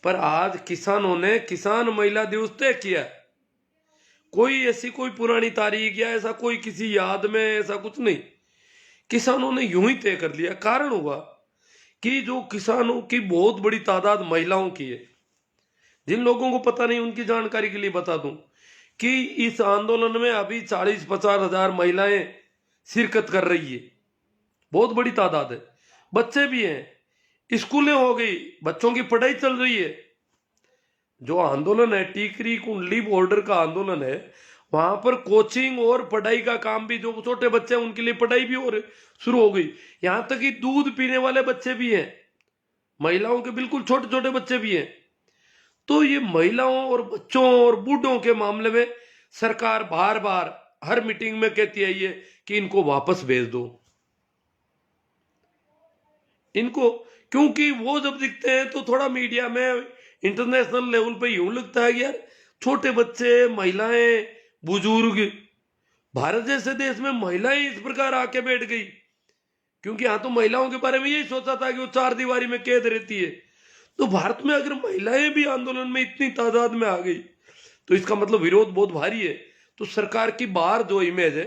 पर आज किसानों ने किसान महिला दिवस तय किया। कोई ऐसी कोई पुरानी तारीख या ऐसा कोई किसी याद में ऐसा कुछ नहीं, किसानों ने यूं ही तय कर लिया। कारण हुआ कि जो किसानों की बहुत बड़ी तादाद महिलाओं की है। जिन लोगों को पता नहीं उनकी जानकारी के लिए बता दूं कि इस आंदोलन में अभी 40-50 हजार महिलाएं शिरकत कर रही है। बहुत बड़ी तादाद है। बच्चे भी हैं, स्कूलें हो गई, बच्चों की पढ़ाई चल रही है। जो आंदोलन है टीकरी कुंडली बॉर्डर का आंदोलन है, वहां पर कोचिंग और पढ़ाई का काम भी, जो छोटे बच्चे हैं उनके लिए पढ़ाई भी और शुरू हो गई। यहां तक कि दूध पीने वाले बच्चे भी हैं, महिलाओं के बिल्कुल छोटे छोटे बच्चे भी हैं। तो ये महिलाओं और बच्चों और बूढ़ों के मामले में सरकार बार बार हर मीटिंग में कहती है ये कि इनको वापस भेज दो इनको। क्योंकि वो जब दिखते हैं तो थोड़ा मीडिया में इंटरनेशनल लेवल पे यूं लगता है कि यार छोटे बच्चे, महिलाएं, बुजुर्ग, भारत जैसे देश में महिलाएं इस प्रकार आके बैठ गई। क्योंकि यहां तो महिलाओं के बारे में यही सोचा था कि वो 4 दीवारी में कैद रहती है। तो भारत में अगर महिलाएं भी आंदोलन में इतनी तादाद में आ गई तो इसका मतलब विरोध बहुत भारी है। तो सरकार की बाहर जो इमेज है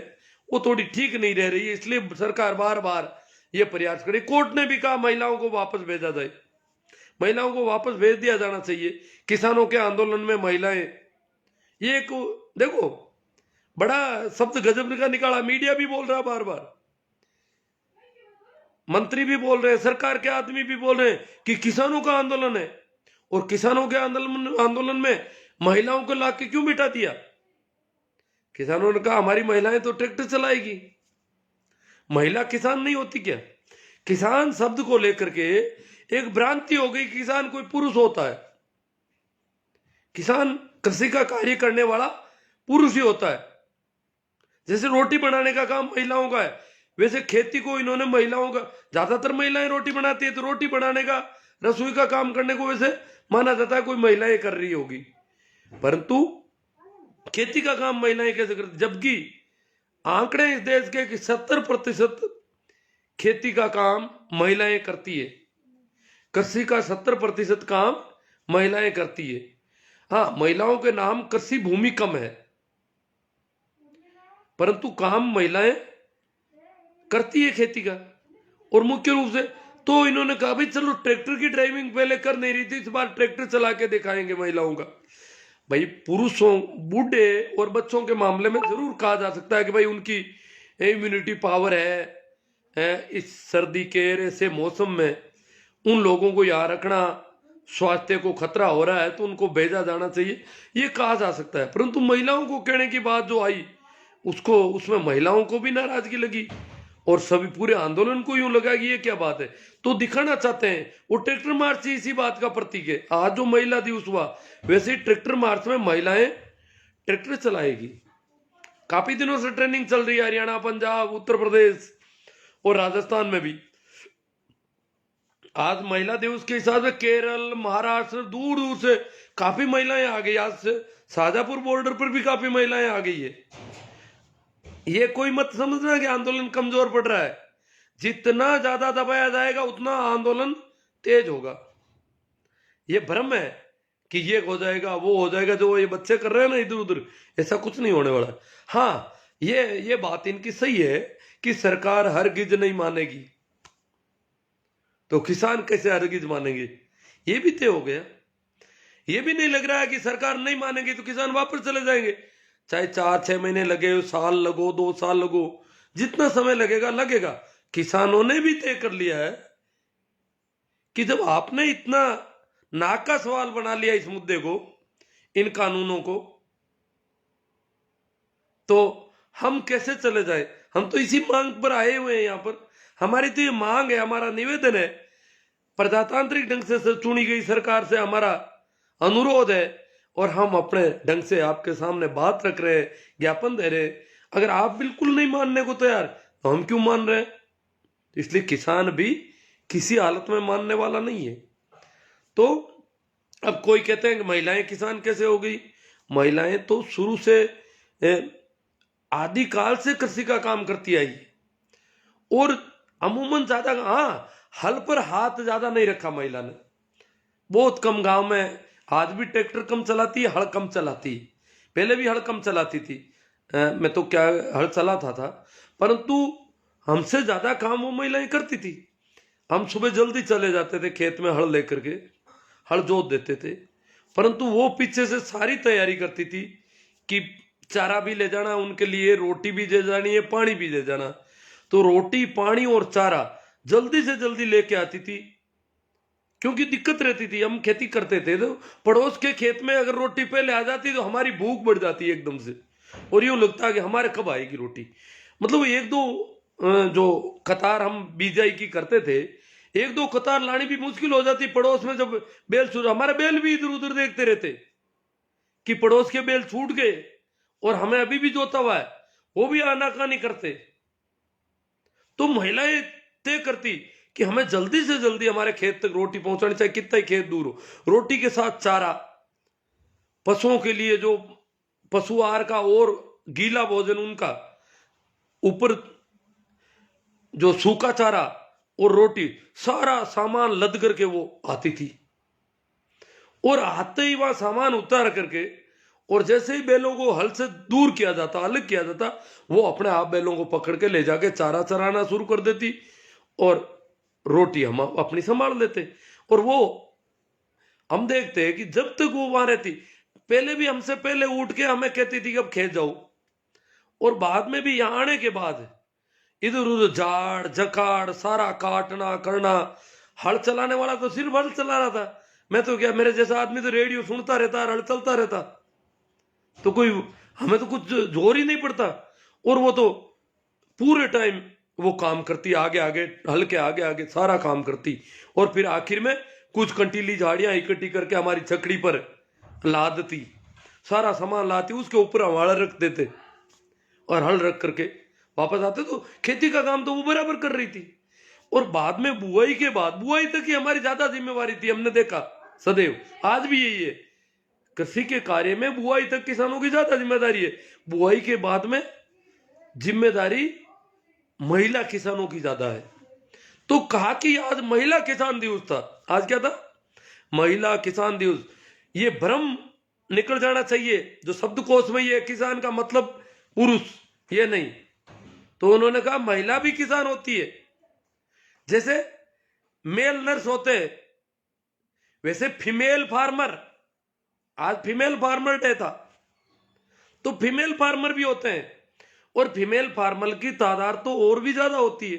वो थोड़ी ठीक नहीं रह रही है, इसलिए सरकार बार बार ये प्रयास करे। कोर्ट ने भी कहा महिलाओं को वापस भेजा जाए, महिलाओं को वापस भेज दिया जाना चाहिए। किसानों के आंदोलन में महिलाएं, ये एक देखो बड़ा शब्द गजब का निकाला। मीडिया भी बोल रहा बार बार, मंत्री भी बोल रहे हैं, सरकार के आदमी भी बोल रहे हैं कि किसानों का आंदोलन है और किसानों के आंदोलन में महिलाओं को लाके क्यों बिठा दिया। किसानों ने कहा हमारी महिलाएं तो ट्रैक्टर चलाएगी, महिला किसान नहीं होती क्या। किसान शब्द को लेकर के एक भ्रांति हो गई, किसान कोई पुरुष होता है। किसान कृषि का कार्य करने वाला पुरुष ही होता है। जैसे रोटी बनाने का काम महिलाओं का है, वैसे खेती को इन्होंने महिलाओं का, ज्यादातर महिलाएं रोटी बनाती है तो रोटी बनाने का, रसोई का काम करने को वैसे माना जाता है कोई महिलाएं कर रही होगी। परंतु खेती का काम महिलाएं कैसे करती, जबकि आंकड़े इस देश के कि 70% खेती का काम महिलाएं करती है। कृषि का 70% काम महिलाएं करती है। हाँ, महिलाओं के नाम कृषि भूमि कम है, परंतु काम महिलाएं करती है खेती का। और मुख्य रूप से तो इन्होंने कहा भाई चलो ट्रैक्टर की ड्राइविंग पहले कर नहीं रही थी, इस बार ट्रैक्टर चला के दिखाएंगे महिलाओं का। भाई पुरुषों, बूढ़े और बच्चों के मामले में जरूर कहा जा सकता है कि भाई उनकी इम्यूनिटी पावर है। इस सर्दी के ऐसे मौसम में उन लोगों को यहाँ रखना, स्वास्थ्य को खतरा हो रहा है तो उनको भेजा जाना चाहिए, ये कहा जा सकता है। परंतु महिलाओं को कहने की बात जो आई उसको, उसमें महिलाओं को भी नाराजगी लगी और सभी पूरे आंदोलन को यूं लगा कि ये क्या बात है। तो दिखाना चाहते हैं, वो ट्रैक्टर मार्च इसी बात का प्रतीक है। आज जो महिला दिवस हुआ वैसे ही ट्रैक्टर मार्च में महिलाएं ट्रैक्टर चलाएगी। काफी दिनों से ट्रेनिंग चल रही है, हरियाणा, पंजाब, उत्तर प्रदेश और राजस्थान में भी। आज महिला दिवस के हिसाब से केरल, महाराष्ट्र, दूर दूर से काफी महिलाएं आ गई। आज से शाजापुर बॉर्डर पर भी काफी महिलाएं आ गई है। ये कोई मत समझना कि आंदोलन कमजोर पड़ रहा है। जितना ज्यादा दबाया जाएगा उतना आंदोलन तेज होगा। ये भ्रम है कि ये हो जाएगा वो हो जाएगा, जो ये बच्चे कर रहे हैं ना इधर उधर, ऐसा कुछ नहीं होने वाला। हाँ, ये बात इनकी सही है कि सरकार हरगिज नहीं मानेगी, तो किसान कैसे हरगिज मानेंगे, ये भी तय हो गया। ये भी नहीं लग रहा है कि सरकार नहीं मानेगी तो किसान वापस चले जाएंगे। चाहे 4-6 महीने लगे, साल लगो, 2 साल लगो, जितना समय लगेगा लगेगा। किसानों ने भी तय कर लिया है कि जब आपने इतना नाक का सवाल बना लिया इस मुद्दे को, इन कानूनों को, तो हम कैसे चले जाए। हम तो इसी मांग पर आए हुए हैं यहाँ पर। हमारी तो ये मांग है, हमारा निवेदन है, प्रजातांत्रिक ढंग से चुनी गई सरकार से हमारा अनुरोध है और हम अपने ढंग से आपके सामने बात रख रहे हैं, ज्ञापन दे रहे हैं। अगर आप बिल्कुल नहीं मानने को तैयार तो हम क्यों मान रहे हैं। इसलिए किसान भी किसी हालत में मानने वाला नहीं है। तो अब कोई कहते हैं कि महिलाएं किसान कैसे हो गई। महिलाएं तो शुरू से आदिकाल से कृषि का काम करती आई और अमूमन ज्यादा, हाँ, हल पर हाथ ज्यादा नहीं रखा महिला ने। बहुत कम गांव में आज भी ट्रैक्टर कम चलाती है, हल कम चलाती है। पहले भी हल कम चलाती थी, मैं तो क्या हल चलाता था, परंतु हमसे ज्यादा काम वो महिलाएं करती थी। हम सुबह जल्दी चले जाते थे खेत में हल लेकर के, हल जोत देते थे, परंतु वो पीछे से सारी तैयारी करती थी कि चारा भी ले जाना उनके लिए, रोटी भी दे जानी है, पानी भी दे जाना। तो रोटी, पानी और चारा जल्दी से जल्दी लेके आती थी, क्योंकि दिक्कत रहती थी। हम खेती करते थे तो पड़ोस के खेत में अगर रोटी पहले आ जाती तो हमारी भूख बढ़ जाती एकदम से, और यूं लगता है कि हमारे कब आएगी रोटी। मतलब एक दो जो कतार हम बीजाई की करते थे, एक दो कतार लानी भी मुश्किल हो जाती पड़ोस में। जब बेल छूट, हमारे बेल भी इधर उधर देखते रहते कि पड़ोस के बेल छूट गए और हमें अभी भी जोता हुआ है, वो भी आनाकानी करते। तो महिलाएं तय करती कि हमें जल्दी से जल्दी हमारे खेत तक रोटी पहुंचानी, चाहे कितना ही खेत दूर हो। रोटी के साथ चारा, पशुओं के लिए जो पशु आहार का और गीला भोजन उनका, ऊपर जो सूखा चारा और रोटी, सारा सामान लद करके वो आती थी। और आते ही वहां सामान उतार करके, और जैसे ही बैलों को हल से दूर किया जाता, अलग किया जाता, वो अपने आप बैलों को पकड़ के ले जाके चारा चराना शुरू कर देती, और रोटी हम अपनी संभाल लेते। और वो हम देखते हैं कि जब तक वो वहां रहती, पहले भी हमसे पहले उठ के हमें कहती थी कि अब खेत जाओ, और बाद में भी यहाँ आने के बाद इधर उधर झाड़ झकाड़ सारा काटना करना। हल चलाने वाला तो सिर्फ हल चला रहा था, मैं तो क्या, मेरे जैसा आदमी तो रेडियो सुनता रहता, हल चलता रहता, तो कोई हमें तो कुछ जोर ही नहीं पड़ता। और वो तो पूरे टाइम वो काम करती, आगे आगे हल के आगे आगे सारा काम करती, और फिर आखिर में कुछ कंटीली झाड़ियां इकट्ठी करके हमारी छकड़ी पर लादती, सारा सामान लाती, उसके ऊपर हम हल रख देते, और हल रख करके वापस आते। तो खेती का काम तो वो बराबर कर रही थी। और बाद में बुआई के बाद, बुआई तक ही हमारी ज्यादा जिम्मेवारी थी, हमने देखा सदैव, आज भी यही है। कृषि के कार्य में बुआई तक किसानों की ज्यादा जिम्मेदारी है, बुआई के बाद में जिम्मेदारी महिला किसानों की ज्यादा है। तो कहा कि आज महिला किसान दिवस था। आज क्या था? महिला किसान दिवस। ये भ्रम निकल जाना चाहिए जो शब्दकोश में ये किसान का मतलब पुरुष, ये नहीं। तो उन्होंने कहा महिला भी किसान होती है, जैसे मेल नर्स होते हैं वैसे फीमेल फार्मर, आज फीमेल फार्मर डे था, तो फीमेल फार्मर भी होते हैं, और फीमेल फार्मर की तादाद तो और भी ज्यादा होती है।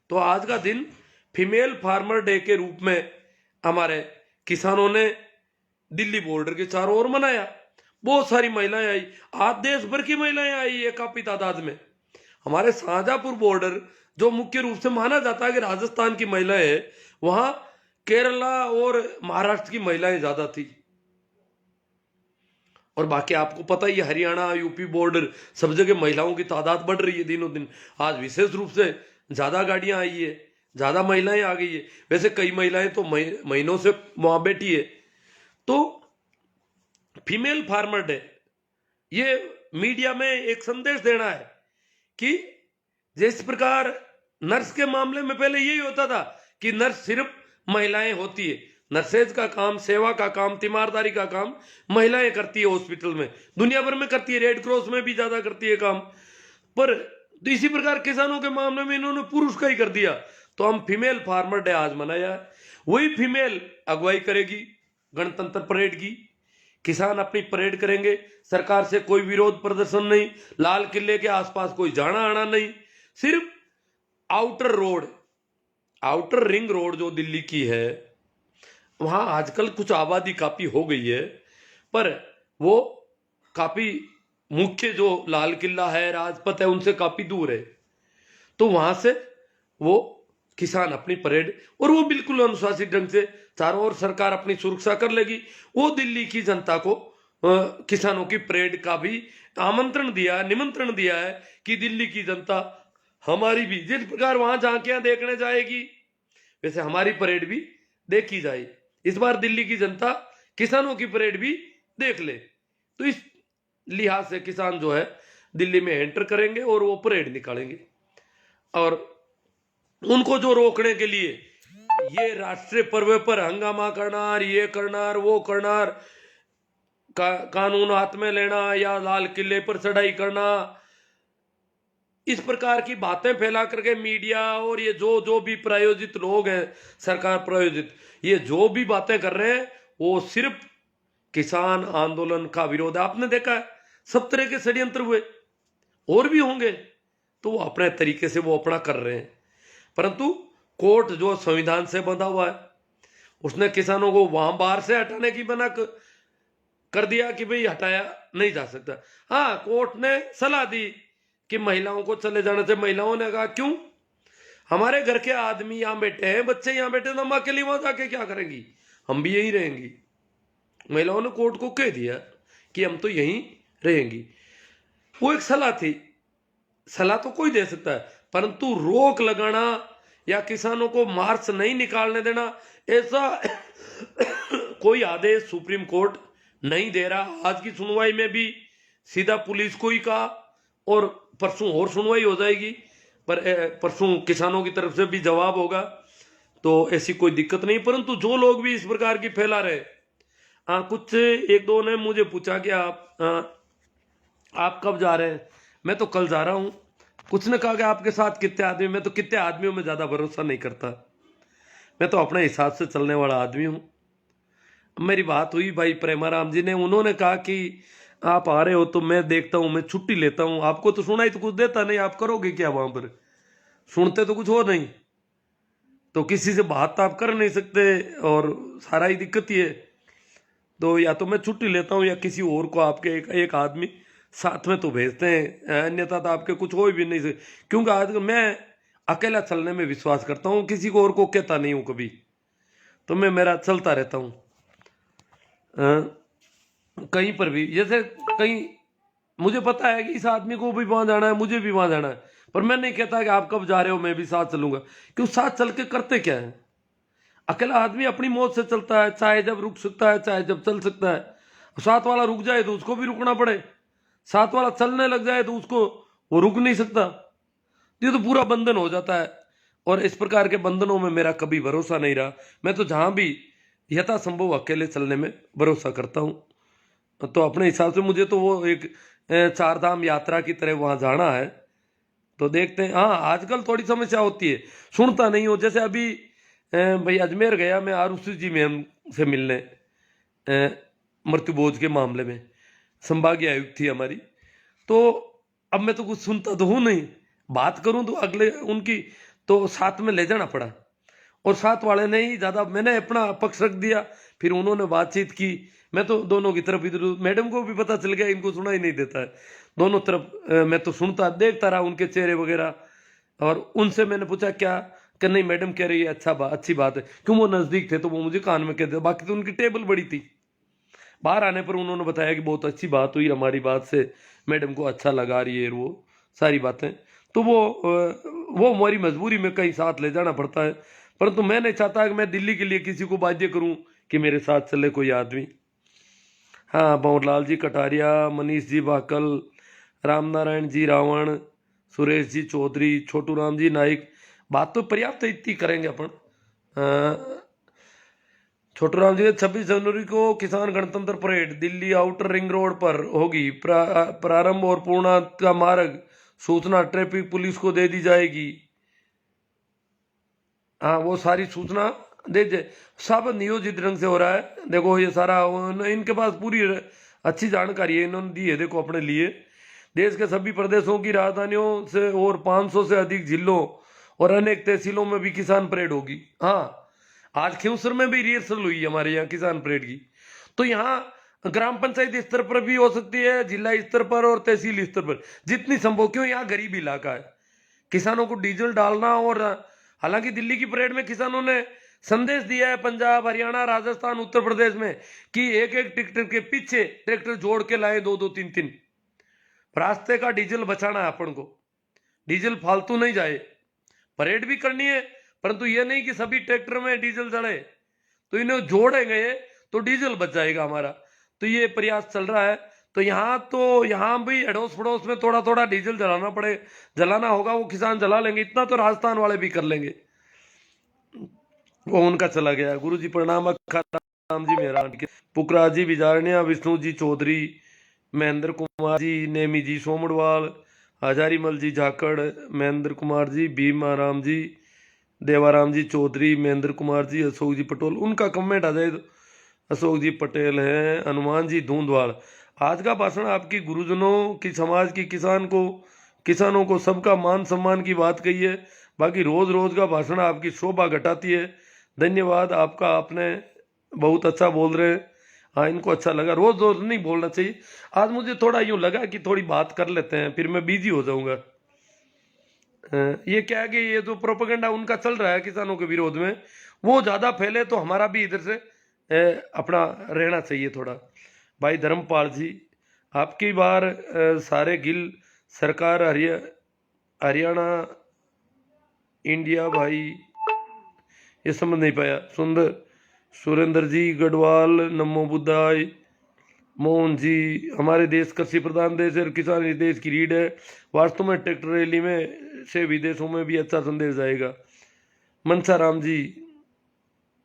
तो आज का दिन फीमेल फार्मर डे के रूप में हमारे किसानों ने दिल्ली बॉर्डर के चारों ओर मनाया। बहुत सारी महिलाएं आई, आज देश भर की महिलाएं आई है काफी तादाद में। हमारे शाहजहांपुर बॉर्डर जो मुख्य रूप से माना जाता है कि राजस्थान की महिलाएं है, वहां केरला और महाराष्ट्र की महिलाएं ज्यादा थी। और बाकी आपको पता ही है, हरियाणा यूपी बॉर्डर सब जगह महिलाओं की तादाद बढ़ रही है दिनों दिन। आज विशेष रूप से ज्यादा गाड़ियां आई है, ज्यादा महिलाएं आ गई है। वैसे कई महिलाएं तो महीनों से वहां बैठी है। तो फीमेल फार्मर डे, ये मीडिया में एक संदेश देना है कि जिस प्रकार नर्स के मामले में पहले यही होता था कि नर्स सिर्फ महिलाएं होती है, नर्सेज का काम, सेवा का काम, तीमारदारी का काम महिलाएं करती है हॉस्पिटल में, दुनिया भर में करती है, रेड क्रॉस में भी ज्यादा करती है काम। पर तो इसी प्रकार किसानों के मामले में इन्होंने पुरुष का ही कर दिया। तो हम फीमेल फार्मर डे आज मनाया है। वही फीमेल अगुवाई करेगी गणतंत्र परेड की, किसान अपनी परेड करेंगे, सरकार से कोई विरोध प्रदर्शन नहीं, लाल किले के आसपास कोई जाना आना नहीं, सिर्फ outer road, outer ring road जो दिल्ली की है, वहां आजकल कुछ आबादी काफी हो गई है, पर वो काफी मुख्य जो लाल किला है, राजपथ है, उनसे काफी दूर है। तो वहां से वो किसान अपनी परेड, और वो बिल्कुल अनुशासित ढंग से, चारों ओर सरकार अपनी सुरक्षा कर लेगी। वो दिल्ली की जनता को किसानों की परेड का भी आमंत्रण दिया, निमंत्रण दिया है कि दिल्ली की जनता हमारी भी जिस प्रकार वहां झांकियां देखने जाएगी, वैसे हमारी परेड भी देखी जाए। इस बार दिल्ली की जनता किसानों की परेड भी देख ले। तो इस लिहाज से किसान जो है दिल्ली में एंटर करेंगे और वो परेड निकालेंगे, और उनको जो रोकने के लिए ये राष्ट्रीय पर्व पर हंगामा करना, ये करना, वो करना, कानून हाथ में लेना या लाल किले पर चढ़ाई करना, इस प्रकार की बातें फैला करके मीडिया और ये जो जो भी प्रायोजित लोग हैं, सरकार प्रायोजित, ये जो भी बातें कर रहे हैं वो सिर्फ किसान आंदोलन का विरोध है। आपने देखा है सब तरह के षड्यंत्र हुए, और भी होंगे, तो वो अपने तरीके से वो अपना कर रहे हैं। परंतु कोर्ट जो संविधान से बंधा हुआ है, उसने किसानों को वहां बाहर से हटाने की मना कर दिया कि भाई हटाया नहीं जा सकता। हाँ, कोर्ट ने सलाह दी कि महिलाओं को चले जाने से। महिलाओं ने कहा क्यों, हमारे घर के आदमी यहां बैठे हैं, बच्चे यहां बैठे, तो हम अकेली वहां जाके क्या करेंगी, हम भी यहीं रहेंगी। महिलाओं ने कोर्ट को कह दिया कि हम तो यहीं रहेंगी। वो एक सलाह थी, सलाह तो कोई दे सकता है, परंतु रोक लगाना या किसानों को मार्च नहीं निकालने देना, ऐसा कोई आदेश सुप्रीम कोर्ट नहीं दे रहा। आज की सुनवाई में भी सीधा पुलिस को ही कहा, और परसों और सुनवाई हो जाएगी, पर परसों किसानों की तरफ से भी जवाब होगा, तो ऐसी कोई दिक्कत नहीं। परंतु जो लोग भी इस प्रकार की फैला रहे, कुछ एक दो ने मुझे पूछा कि आप कब जा रहे हैं, मैं तो कल जा रहा हूं। कुछ ने कहा कि आपके साथ कितने आदमी, मैं तो कितने आदमियों में ज्यादा भरोसा नहीं करता, मैं तो अपने हिसाब से चलने वाला आदमी हूं। मेरी बात हुई भाई प्रेमाराम जी ने, उन्होंने कहा कि आप आ रहे हो तो मैं देखता हूं, मैं छुट्टी लेता हूं, आपको तो सुनाई तो कुछ देता नहीं, आप करोगे क्या वहां पर, सुनते तो कुछ हो नहीं, तो किसी से बात तो आप कर नहीं सकते, और सारा ही दिक्कत ही है। तो या तो मैं छुट्टी लेता हूं या किसी और को आपके एक आदमी साथ में तो भेजते हैं, अन्यथा तो आपके कुछ हो भी नहीं सकते। क्योंकि आज मैं अकेला चलने में विश्वास करता हूं, किसी को और को कहता नहीं हूं कभी, तो मैं मेरा चलता रहता हूं। कहीं पर भी, जैसे कहीं मुझे पता है कि इस आदमी को भी वहां जाना है, मुझे भी वहां जाना है, पर मैं नहीं कहता कि आप कब जा रहे हो मैं भी साथ चलूंगा। क्यों, साथ चल के करते क्या है, अकेला आदमी अपनी मौत से चलता है, चाहे जब रुक सकता है चाहे जब चल सकता है। साथ वाला रुक जाए तो उसको भी रुकना पड़े, साथ वाला चलने लग जाए तो उसको वो रुक नहीं सकता। ये तो पूरा बंधन हो जाता है, और इस प्रकार के बंधनों में मेरा कभी भरोसा नहीं रहा। मैं तो जहां भी यथासंभव अकेले चलने में भरोसा करता हूं। तो अपने हिसाब से मुझे तो वो एक चार धाम यात्रा की तरह वहां जाना है, तो देखते हैं। हाँ, आजकल थोड़ी समस्या होती है, सुनता नहीं हो। जैसे अभी भाई अजमेर गया मैं आरुषि जी मैम से मिलने, मृत्युभोज के मामले में संभागीय आयुक्त थी हमारी, तो अब मैं तो कुछ सुनता तो हूं नहीं, बात करूं तो अगले उनकी तो साथ में ले जाना पड़ा, और साथ वाले ने ही ज्यादा, मैंने अपना पक्ष रख दिया, फिर उन्होंने बातचीत की, मैं तो दोनों की तरफ इधर, मैडम को भी पता चल गया इनको सुना ही नहीं देता है, दोनों तरफ मैं तो सुनता देखता रहा उनके चेहरे वगैरह। और उनसे मैंने पूछा क्या, कि नहीं मैडम कह रही है अच्छी बात है, क्यों वो नजदीक थे तो वो मुझे कान में कह दे, बाकी तो उनकी टेबल बड़ी थी। बाहर आने पर उन्होंने बताया कि बहुत अच्छी बात हुई, हमारी बात से मैडम को अच्छा लगा रही है, वो सारी बातें। तो वो हमारी मजबूरी में कहीं साथ ले जाना पड़ता है, परंतु मैं नहीं चाहता कि मैं दिल्ली के लिए किसी को बाध्य करूं कि मेरे साथ चले कोई आदमी। हाँ, भंवरलाल जी कटारिया, मनीष जी बाकल, रामनारायण जी रावण, सुरेश जी चौधरी, छोटू राम जी नाइक, बात तो पर्याप्त इतनी करेंगे अपन। छोटू राम जी ने 26 जनवरी को किसान गणतंत्र parade Delhi outer ring road पर होगी, प्रारंभ और पूर्णांत का मार्ग सूचना ट्रैफिक पुलिस को दे दी जाएगी। हाँ, वो सारी सूचना दे सब नियोजित ढंग से हो रहा है। देखो ये सारा इनके पास पूरी अच्छी जानकारी है, इन्होंने दी है। देखो अपने लिए देश के सभी प्रदेशों की राजधानियों से और 500 से अधिक जिलों और अनेक तहसीलों में भी किसान परेड होगी। हाँ, आज खिवसर में भी रिहर्सल हुई हमारे यहाँ किसान परेड की। तो यहाँ ग्राम पंचायत स्तर पर भी हो सकती है, जिला स्तर पर और तहसील स्तर पर, जितनी संभव। क्यों, यहाँ गरीब इलाका है, किसानों को डीजल डालना। और हालांकि दिल्ली की परेड में किसानों ने संदेश दिया है पंजाब, हरियाणा, राजस्थान, उत्तर प्रदेश में कि एक एक ट्रैक्टर के पीछे ट्रैक्टर जोड़ के लाए, दो दो तीन तीन। रास्ते का डीजल बचाना है अपन को, डीजल फालतू नहीं जाए। परेड भी करनी है, परंतु यह नहीं कि सभी ट्रैक्टर में डीजल चढ़े, तो इन्हें जोड़ेंगे तो डीजल बच जाएगा हमारा। तो ये प्रयास चल रहा है। तो यहाँ भी अड़ोस पड़ोस में थोड़ा थोड़ा डीजल जलाना होगा, वो किसान जला लेंगे, इतना तो राजस्थान वाले भी कर लेंगे। वो उनका चला गया। गुरु जी प्रणाम। अखा राम जी मेहरा, पुखराज जी बिजारनिया, विष्णु जी चौधरी, महेंद्र कुमार जी नेमी जी सोमड़वाल, हजारीमल जी झाकड़, महेंद्र कुमार जी, भीमाराम जी, देवाराम जी चौधरी, महेंद्र कुमार जी, अशोक जी पटेल। उनका कमेंट आ जाए तो अशोक जी पटेल हैं, हनुमान जी धूंधवाल। आज का भाषण आपकी गुरुजनों की, समाज की, किसानों को सबका मान सम्मान की बात कही है। बाकी रोज रोज का भाषण आपकी शोभा घटाती है। धन्यवाद आपका, आपने बहुत अच्छा बोल रहे हैं। हाँ, इनको अच्छा लगा। रोज रोज नहीं बोलना चाहिए। आज मुझे थोड़ा यूं लगा कि थोड़ी बात कर लेते हैं, फिर मैं बिजी हो जाऊंगा। ये क्या है कि ये जो प्रोपेगेंडा उनका चल रहा है किसानों के विरोध में, वो ज्यादा फैले तो हमारा भी इधर से अपना रहना चाहिए थोड़ा। भाई धर्मपाल जी, आपकी बार सारे गिल सरकार हरियाणा इंडिया भाई, ये समझ नहीं पाया। सुरेंद्र जी गढ़वाल, नमो बुद्धाय, मोहन जी, हमारे देश कृषि प्रधान देश है और किसान इस देश की रीढ़ है। वास्तव में ट्रैक्टर रैली में से विदेशों में भी अच्छा संदेश जाएगा। मनसा राम जी,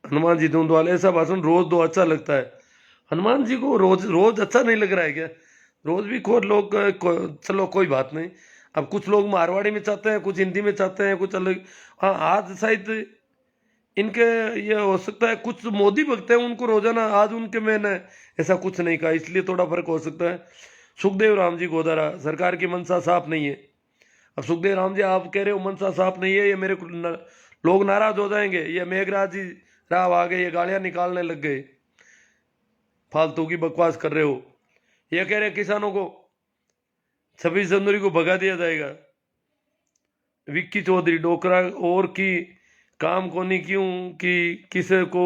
हनुमान जी धूंधवाल, ऐसा भाषण रोज दो अच्छा लगता है। हनुमान जी को रोज रोज अच्छा नहीं लग रहा है क्या? रोज भी लोग चलो कोई बात नहीं। अब कुछ लोग मारवाड़ी में चाहते हैं, कुछ हिंदी में चाहते हैं, कुछ अलग। हाँ, आज शायद इनके ये हो सकता है कुछ मोदी भक्त हैं, उनको रोजाना आज उनके मैंने ऐसा कुछ नहीं कहा, इसलिए थोड़ा फर्क हो सकता है। सुखदेव राम जी गोदारा, सरकार की मनसा साफ नहीं है। अब सुखदेव राम जी आप कह रहे हो मनसा साफ नहीं है, ये मेरे को लोग नाराज हो जाएंगे। ये मेघराज जी राव आ गए, ये गालियां निकालने लग गए, फालतू की बकवास कर रहे हो। ये कह रहे हैं किसानों को 26 जनवरी को भगा दिया जाएगा। विक्की चौधरी डोकरा और की काम कोनी क्यों कि किसे को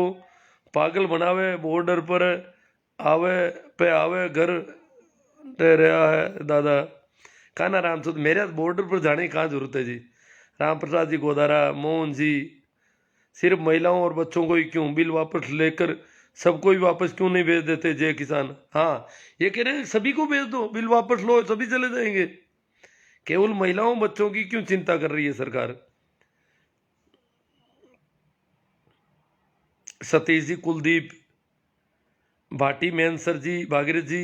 पागल बनावे, बॉर्डर पर आवे घर रह रहा है दादा। काना राम सुध, मेरे बॉर्डर पर जाने की कहाँ जरूरत है जी। राम प्रसाद जी गोदारा, मोहन जी, सिर्फ महिलाओं और बच्चों को ही क्यों बिल वापस लेकर सबको ही वापस क्यों नहीं भेज देते जय किसान? हाँ, ये कह रहे हैं सभी को भेज दो, बिल वापस लो, सभी चले जाएंगे। केवल महिलाओं बच्चों की क्यों चिंता कर रही है सरकार? सतीश जी, कुलदीप भाटी, मैनसर जी, भागीरथ जी,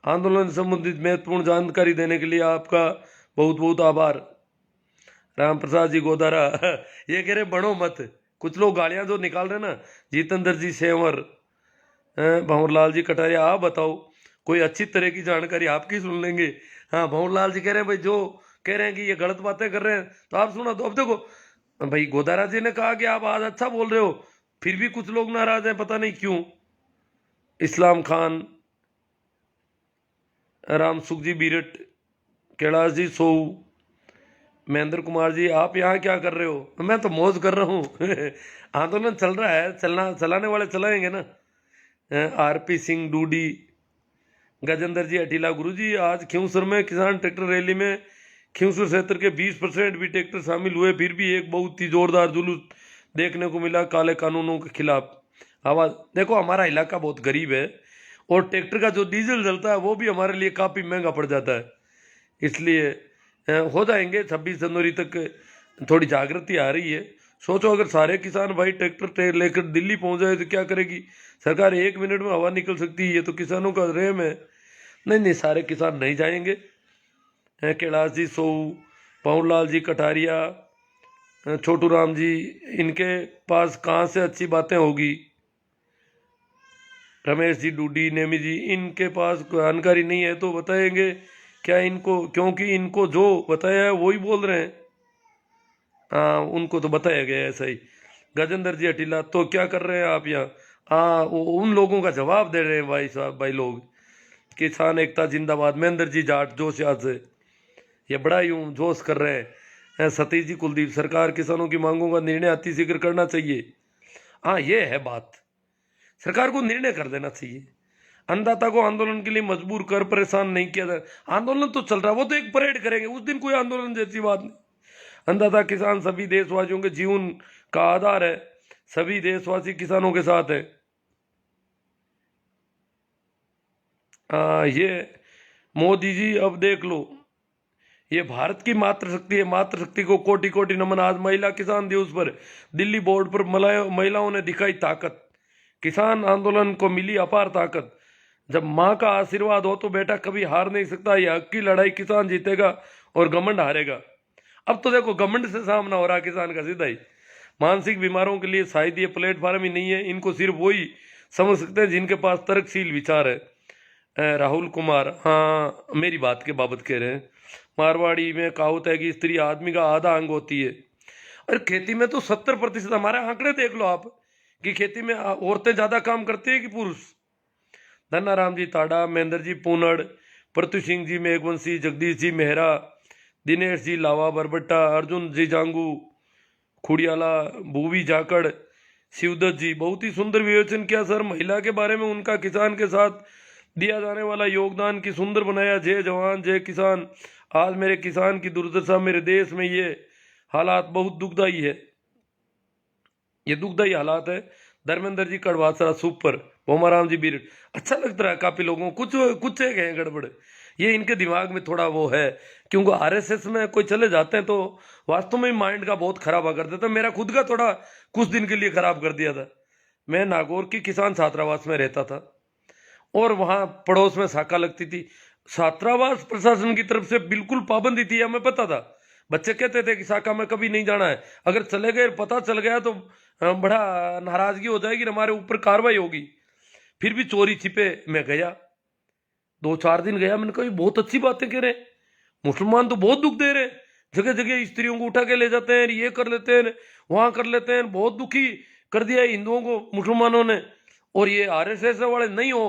आंदोलन संबंधित महत्वपूर्ण जानकारी देने के लिए आपका बहुत बहुत आभार। राम प्रसाद जी गोदारा ये कह रहे बढ़ो मत। कुछ लोग गालियां जो निकाल रहे ना, जितेंद्र जी सेवर, भंवरलाल जी कटारिया, आप बताओ कोई अच्छी तरह की जानकारी आपकी सुन लेंगे। हाँ, भंवरलाल जी कह रहे हैं भाई जो कह रहे हैं कि ये गलत बातें कर रहे हैं तो आप सुना दो। अब देखो भाई, गोदारा जी ने कहा कि आप आज अच्छा बोल रहे हो, फिर भी कुछ लोग नाराज हैं, पता नहीं क्यों। इस्लाम खान, राम सुख जी बीरट, कैलाश जी सोऊ, महेंद्र कुमार जी, आप यहाँ क्या कर रहे हो? मैं तो मौज कर रहा हूँ आंदोलन चल रहा है, चलाने वाले चलाएंगे ना। आरपी सिंह डूडी, गजेंद्र जी अटीला, गुरु जी आज खिंवसर में किसान ट्रैक्टर रैली में खिंवसर क्षेत्र के 20% भी ट्रैक्टर शामिल हुए, फिर भी एक बहुत ही जोरदार जुलूस देखने को मिला काले कानूनों के खिलाफ। आवाज देखो, हमारा इलाका बहुत गरीब है और ट्रैक्टर का जो डीजल जलता है वो भी हमारे लिए काफी महंगा पड़ जाता है। इसलिए हो जाएंगे 26 जनवरी तक, थोड़ी जागृति आ रही है। सोचो अगर सारे किसान भाई ट्रैक्टर लेकर दिल्ली पहुंच जाए तो क्या करेगी सरकार? 1 मिनट में हवा निकल सकती है, ये तो किसानों का रहम है। नहीं नहीं, सारे किसान नहीं जाएंगे। कैलाश जी सोऊ, पवनलाल जी कटारिया, छोटू राम जी, इनके पास कहाँ से अच्छी बातें होगी। रमेश जी डूडी, नेमी जी, इनके पास जानकारी नहीं है तो बताएंगे क्या इनको? क्योंकि इनको जो बताया है वही बोल रहे हैं। हाँ, उनको तो बताया गया है ऐसा ही। गजेंद्र जी अटीला, तो क्या कर रहे हैं आप यहाँ? हाँ, उन लोगों का जवाब दे रहे हैं भाई साहब, भाई लोग। किसान एकता जिंदाबाद, महेंद्र जी जाट जोश आज से ये बड़ा यूं जोश कर रहे हैं। सतीश जी कुलदीप, सरकार किसानों की मांगों का निर्णय अतिशीघ्र करना चाहिए। हाँ, ये है बात, सरकार को निर्णय कर देना चाहिए। अन्नदाता को आंदोलन के लिए मजबूर कर परेशान नहीं किया जाए। आंदोलन तो चल रहा है, वो तो एक परेड करेंगे, उस दिन कोई आंदोलन जैसी बात नहीं। अन्नदाता किसान सभी देशवासियों के जीवन का आधार है, सभी देशवासी किसानों के साथ है। ये मोदी जी अब देख लो, ये भारत की मातृशक्ति है। मातृशक्ति को कोटि कोटि नमन। आज महिला किसान दिवस पर दिल्ली बोर्ड पर महिलाओं ने दिखाई ताकत। किसान आंदोलन को मिली अपार ताकत। जब माँ का आशीर्वाद हो तो बेटा कभी हार नहीं सकता। ये हक की लड़ाई किसान जीतेगा और घमंड हारेगा। अब तो देखो घमंड से सामना हो रहा किसान का सीधा ही। मानसिक बीमारों के लिए शायद ये प्लेटफॉर्म ही नहीं है। इनको सिर्फ वही समझ सकते हैं जिनके पास तर्कशील विचार है। राहुल कुमार हाँ मेरी बात के बाबत कह रहे हैं। मारवाड़ी में कहावत है कि स्त्री आदमी का आधा अंग होती है। अरे खेती में तो 70%, हमारे आंकड़े देख लो आप कि खेती में औरतें ज्यादा काम करती है कि पुरुष। धन्नाराम जी ताड़ा, महेंद्र जी पूनड़, प्रतु सिंह जी मेघवंशी, जगदीश जी मेहरा, दिनेश जी लावा बरबट्टा, अर्जुन जी जांगू खुड़ियाला, भूवी जाकड़, शिवदत्त जी, बहुत ही सुंदर विवेचन किया सर। महिला के बारे में उनका किसान के साथ दिया जाने वाला योगदान की सुंदर बनाया। जय जवान जय किसान। आज मेरे किसान की दुर्दशा, मेरे देश में ये हालात बहुत दुखदाई है। ये दुखदाई हालात है। धर्मेंद्र जी कड़वासरा सुपर। भोमाराम जी बीरट। अच्छा लगता है काफी लोगों को। कुछ एक है गड़बड़, ये इनके दिमाग में थोड़ा वो है, क्योंकि आरएसएस में कोई चले जाते हैं तो वास्तव में माइंड का बहुत खराब कर देता है। मेरा खुद का थोड़ा कुछ दिन के लिए खराब कर दिया था। मैं नागौर की किसान छात्रावास में रहता था और वहां पड़ोस में शाखा लगती थी। छात्रावास प्रशासन की तरफ से बिल्कुल पाबंदी थी, हमें पता था। बच्चे कहते थे कि शाखा में कभी नहीं जाना है। अगर चले गए, पता चल गया तो बड़ा नाराजगी हो जाएगी, हमारे ऊपर कार्रवाई होगी। फिर भी चोरी छिपे मैं गया, 2-4 दिन गया। मैंने कहा बहुत अच्छी बातें कह रहे, मुसलमान तो बहुत दुख दे रहे, जगह जगह स्त्रियों को उठा के ले जाते हैं, ये कर लेते हैं, वहां कर लेते हैं। बहुत दुखी कर दिया हिंदुओं को मुसलमानों ने। और ये आरएसएस वाले नहीं हो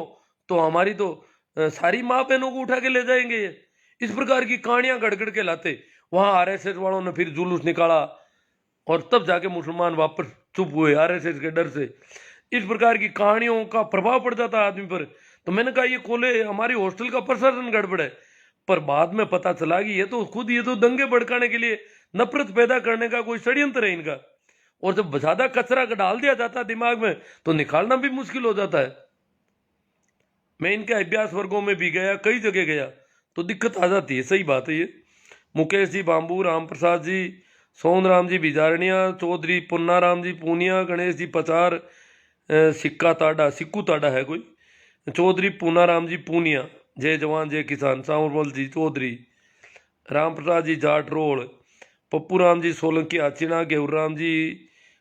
तो हमारी तो सारी माँ बहनों को उठा के ले जाएंगे। ये इस प्रकार की कहानियां गड़गड़ के लाते। वहां आरएसएस वालों ने फिर जुलूस निकाला और तब जाके मुसलमान वापस चुप हुए आरएसएस के डर से। इस प्रकार की कहानियों का प्रभाव पड़ जाता है आदमी पर। तो मैंने कहा ये खोले, हमारी हॉस्टल का प्रशासन गड़बड़ है। पर बाद में पता चला कि ये तो दंगे भड़काने के लिए, नफरत पैदा करने का कोई षड्यंत्र है इनका। और जब ज्यादा कचरा डाल दिया जाता है दिमाग में तो निकालना भी मुश्किल हो जाता है। मैं इनके अभ्यास वर्गों में भी गया, कई जगह गया, तो दिक्कत आ जाती है। सही बात है ये। मुकेश जी बाम्बू, राम प्रसाद जी, सोन राम जी बिजारनिया, चौधरी पुन्नाराम जी पूनिया, गणेश जी पचार, सिक्कू ताड़ा है कोई, चौधरी पूनाराम जी पूनिया, जय जवान जय किसान, सांवरवल जी चौधरी, राम प्रसाद जी जाट रोड, पप्पू राम जी सोलंकी आचिना, गेहूराम जी,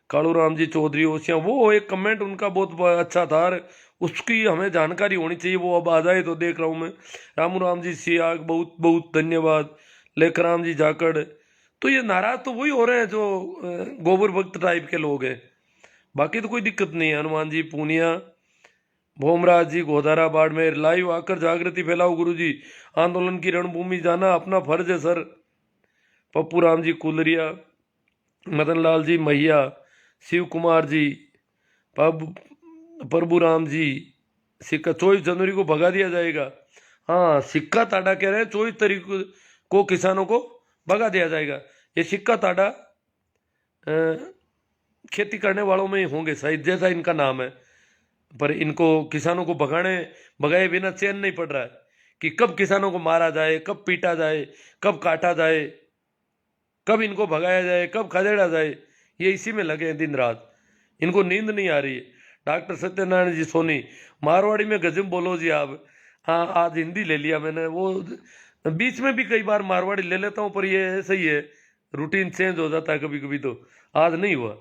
कालू राम जी चौधरी ओसिया। वो एक कमेंट उनका बहुत अच्छा था, उसकी हमें जानकारी होनी चाहिए। वो अब आ जाए तो देख रहा हूँ मैं। रामू राम जी सियाग, बहुत बहुत धन्यवाद। लेखराम जी जाकड़। तो ये नाराज तो वही हो रहे हैं जो गोबर भक्त टाइप के लोग हैं, बाकी तो कोई दिक्कत नहीं है। हनुमान जी पूनिया, भोमराज जी गोदारा बाड़मेर। लाइव आकर जागृति फैलाओ गुरु जी, आंदोलन की रणभूमि जाना अपना फर्ज है सर। पप्पू राम जी कुलरिया, मदन लाल जी मैया, शिव कुमार जी, प्रभु राम जी। सिक्का 24 जनवरी को भगा दिया जाएगा। हाँ सिक्का ताड़ा कह रहे हैं 24 तारीख को किसानों को भगा दिया जाएगा। ये सिक्का ताड़ा खेती करने वालों में ही होंगे शायद, जैसा इनका नाम है। पर इनको किसानों को भगाए बिना चैन नहीं पड़ रहा है कि कब किसानों को मारा जाए, कब पीटा जाए, कब काटा जाए, कब इनको भगाया जाए, कब खदेड़ा जाए। ये इसी में लगे हैं दिन रात, इनको नींद नहीं आ रही है। डॉक्टर सत्यनारायण जी सोनी, मारवाड़ी में गजब बोलो जी आप। हाँ आज हिंदी ले लिया मैंने, वो बीच में भी कई बार मारवाड़ी ले लेता हूँ, पर ये सही है, रूटीन चेंज हो जाता है कभी कभी, तो आज नहीं हुआ।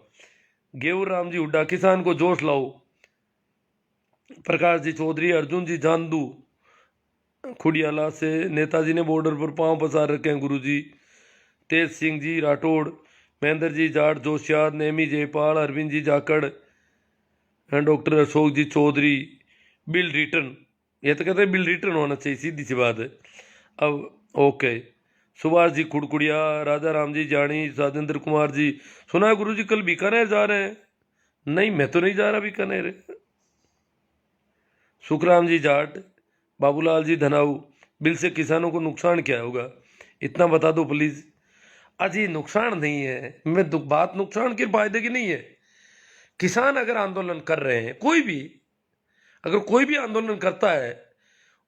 गेवर राम जी हुड्डा, किसान को जोश लाओ। प्रकाश जी चौधरी, अर्जुन जी जानदू खुडियाला से, नेताजी ने बॉर्डर पर पांव पसार रखे हैं गुरु जी। तेज सिंह जी राठौड़, महेंद्र जी जाट जोशियार, नेमी जयपाल, अरविंद जी जाकड़, डॉक्टर अशोक जी चौधरी। बिल रिटर्न, ये तो कहते हैं बिल रिटर्न होना चाहिए, सीधी सी बात है। अब ओके, सुभाष जी खुड़कुड़िया, राजा राम जी जानी, राजेंद्र कुमार जी। सुना है गुरु जी कल बीकानेर जा रहे हैं? नहीं मैं तो नहीं जा रहा बीकानेर। सुखराम जी जाट, बाबूलाल जी धनाऊ। बिल से किसानों को नुकसान क्या होगा इतना बता दो प्लीज। अजी नुकसान नहीं है, मैं बात नुकसान के फायदे की नहीं है। किसान अगर आंदोलन कर रहे हैं, कोई भी अगर कोई भी आंदोलन करता है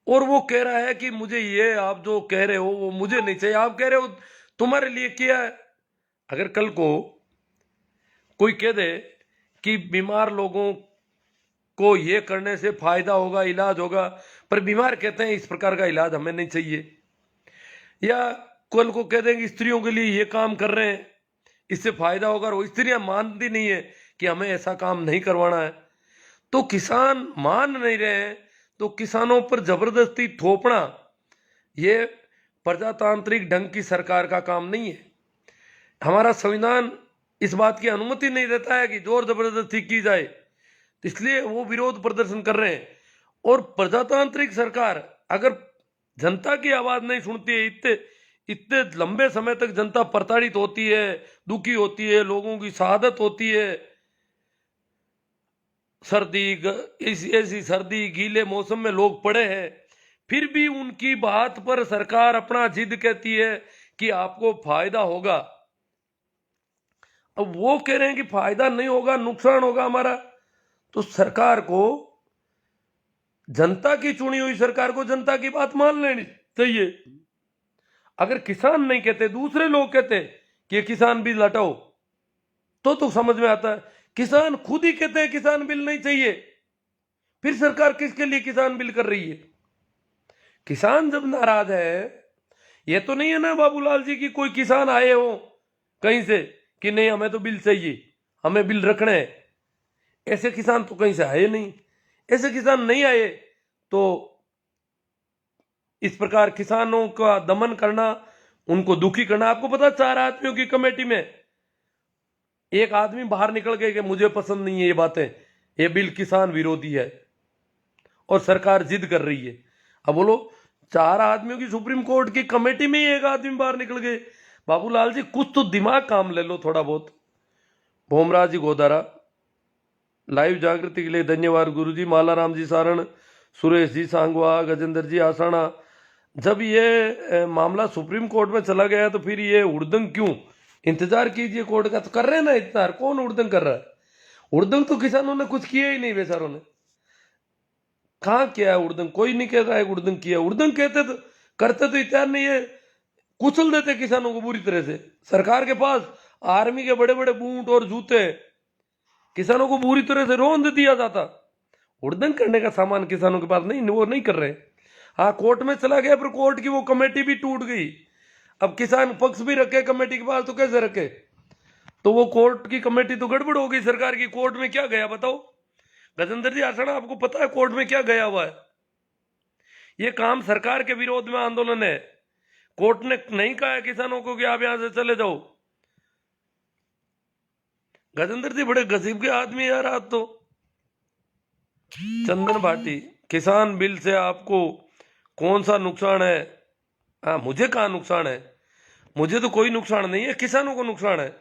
और वो कह रहा है कि मुझे ये आप जो कह रहे हो वो मुझे नहीं चाहिए, आप कह रहे हो तुम्हारे लिए किया है। अगर कल को कोई कह दे कि बीमार लोगों को ये करने से फायदा होगा, इलाज होगा, पर बीमार कहते हैं इस प्रकार का इलाज हमें नहीं चाहिए, या कल को कह देंगे स्त्रियों के लिए ये काम कर रहे हैं इससे फायदा होगा, और वो स्त्रियां मानती नहीं है कि हमें ऐसा काम नहीं करवाना है, तो किसान मान नहीं रहे हैं, तो किसानों पर जबरदस्ती थोपना ये प्रजातांत्रिक ढंग की सरकार का काम नहीं है। हमारा संविधान इस बात की अनुमति नहीं देता है कि जोर जबरदस्ती की जाए, इसलिए वो विरोध प्रदर्शन कर रहे हैं। और प्रजातांत्रिक सरकार अगर जनता की आवाज नहीं सुनती है, इतने इतने लंबे समय तक जनता प्रताड़ित होती है, दुखी होती है, लोगों की शहादत होती है, ऐसी सर्दी गीले मौसम में लोग पड़े हैं, फिर भी उनकी बात पर सरकार अपना जिद कहती है कि आपको फायदा होगा। अब वो कह रहे हैं कि फायदा नहीं होगा, नुकसान होगा हमारा, तो सरकार को, जनता की चुनी हुई सरकार को जनता की बात मान लेनी चाहिए। अगर किसान नहीं कहते, दूसरे लोग कहते कि ये किसान बिल हटाओ, तो समझ में आता है। किसान खुद ही कहते हैं किसान बिल नहीं चाहिए, फिर सरकार किसके लिए किसान बिल कर रही है? किसान जब नाराज है, ये तो नहीं है ना बाबूलाल जी की कोई किसान आए हो कहीं से कि नहीं हमें तो बिल चाहिए, हमें बिल रखने हैं, ऐसे किसान तो कहीं से आए नहीं। ऐसे किसान नहीं आए तो इस प्रकार किसानों का दमन करना, उनको दुखी करना। आपको पता 4 आदमियों की कमेटी में एक आदमी बाहर निकल गए कि मुझे पसंद नहीं है ये बातें, ये बिल किसान विरोधी है, और सरकार जिद कर रही है। अब बोलो 4 आदमियों की सुप्रीम कोर्ट की कमेटी में ही एक आदमी बाहर निकल गए। बाबूलाल जी कुछ तो दिमाग काम ले लो थोड़ा बहुत। भोमराज जी गोदारा, लाइव जागृति के लिए धन्यवाद गुरुजी। मालाराम जी सारण, सुरेश जी सांगवा, गजेंद्र जी आसाना। जब ये मामला सुप्रीम कोर्ट में चला गया तो फिर ये हुड़दंग क्यों? इंतजार कीजिए कोर्ट का। तो कर रहे हैं ना इंतजार, कौन हुड़दंग कर रहा है? हुड़दंग तो किसानों ने कुछ किया ही नहीं, बेचारों ने कहाँ किया है हुड़दंग? कोई नहीं कह रहा है हुड़दंग किया। हुड़दंग कहते तो करते तो इत्यार नहीं है, कुचल देते किसानों को बुरी तरह से। सरकार के पास आर्मी के बड़े बड़े बूट और जूते, किसानों को बुरी तरह से रौंद दिया जाता। हुड़दंग करने का सामान किसानों के पास नहीं, वो नहीं कर रहे। हाँ कोर्ट में चला गया, पर कोर्ट की वो कमेटी भी टूट गई। अब किसान पक्ष भी रखे कमेटी के पास, तो कैसे रखे? तो वो कोर्ट की कमेटी तो गड़बड़ हो गई सरकार की। कोर्ट में क्या गया बताओ गजेंद्र जी आसना, आपको पता है कोर्ट में क्या गया हुआ है? ये काम सरकार के विरोध में आंदोलन है। कोर्ट ने नहीं कहा है किसानों को कि आप यहां से चले जाओ। गजेंद्र जी बड़े गजीब के आदमी यार आप तो। चंदन भाटी, किसान बिल से आपको कौन सा नुकसान है? हाँ मुझे कहाँ नुकसान है? मुझे तो कोई नुकसान नहीं है, किसानों को नुकसान है।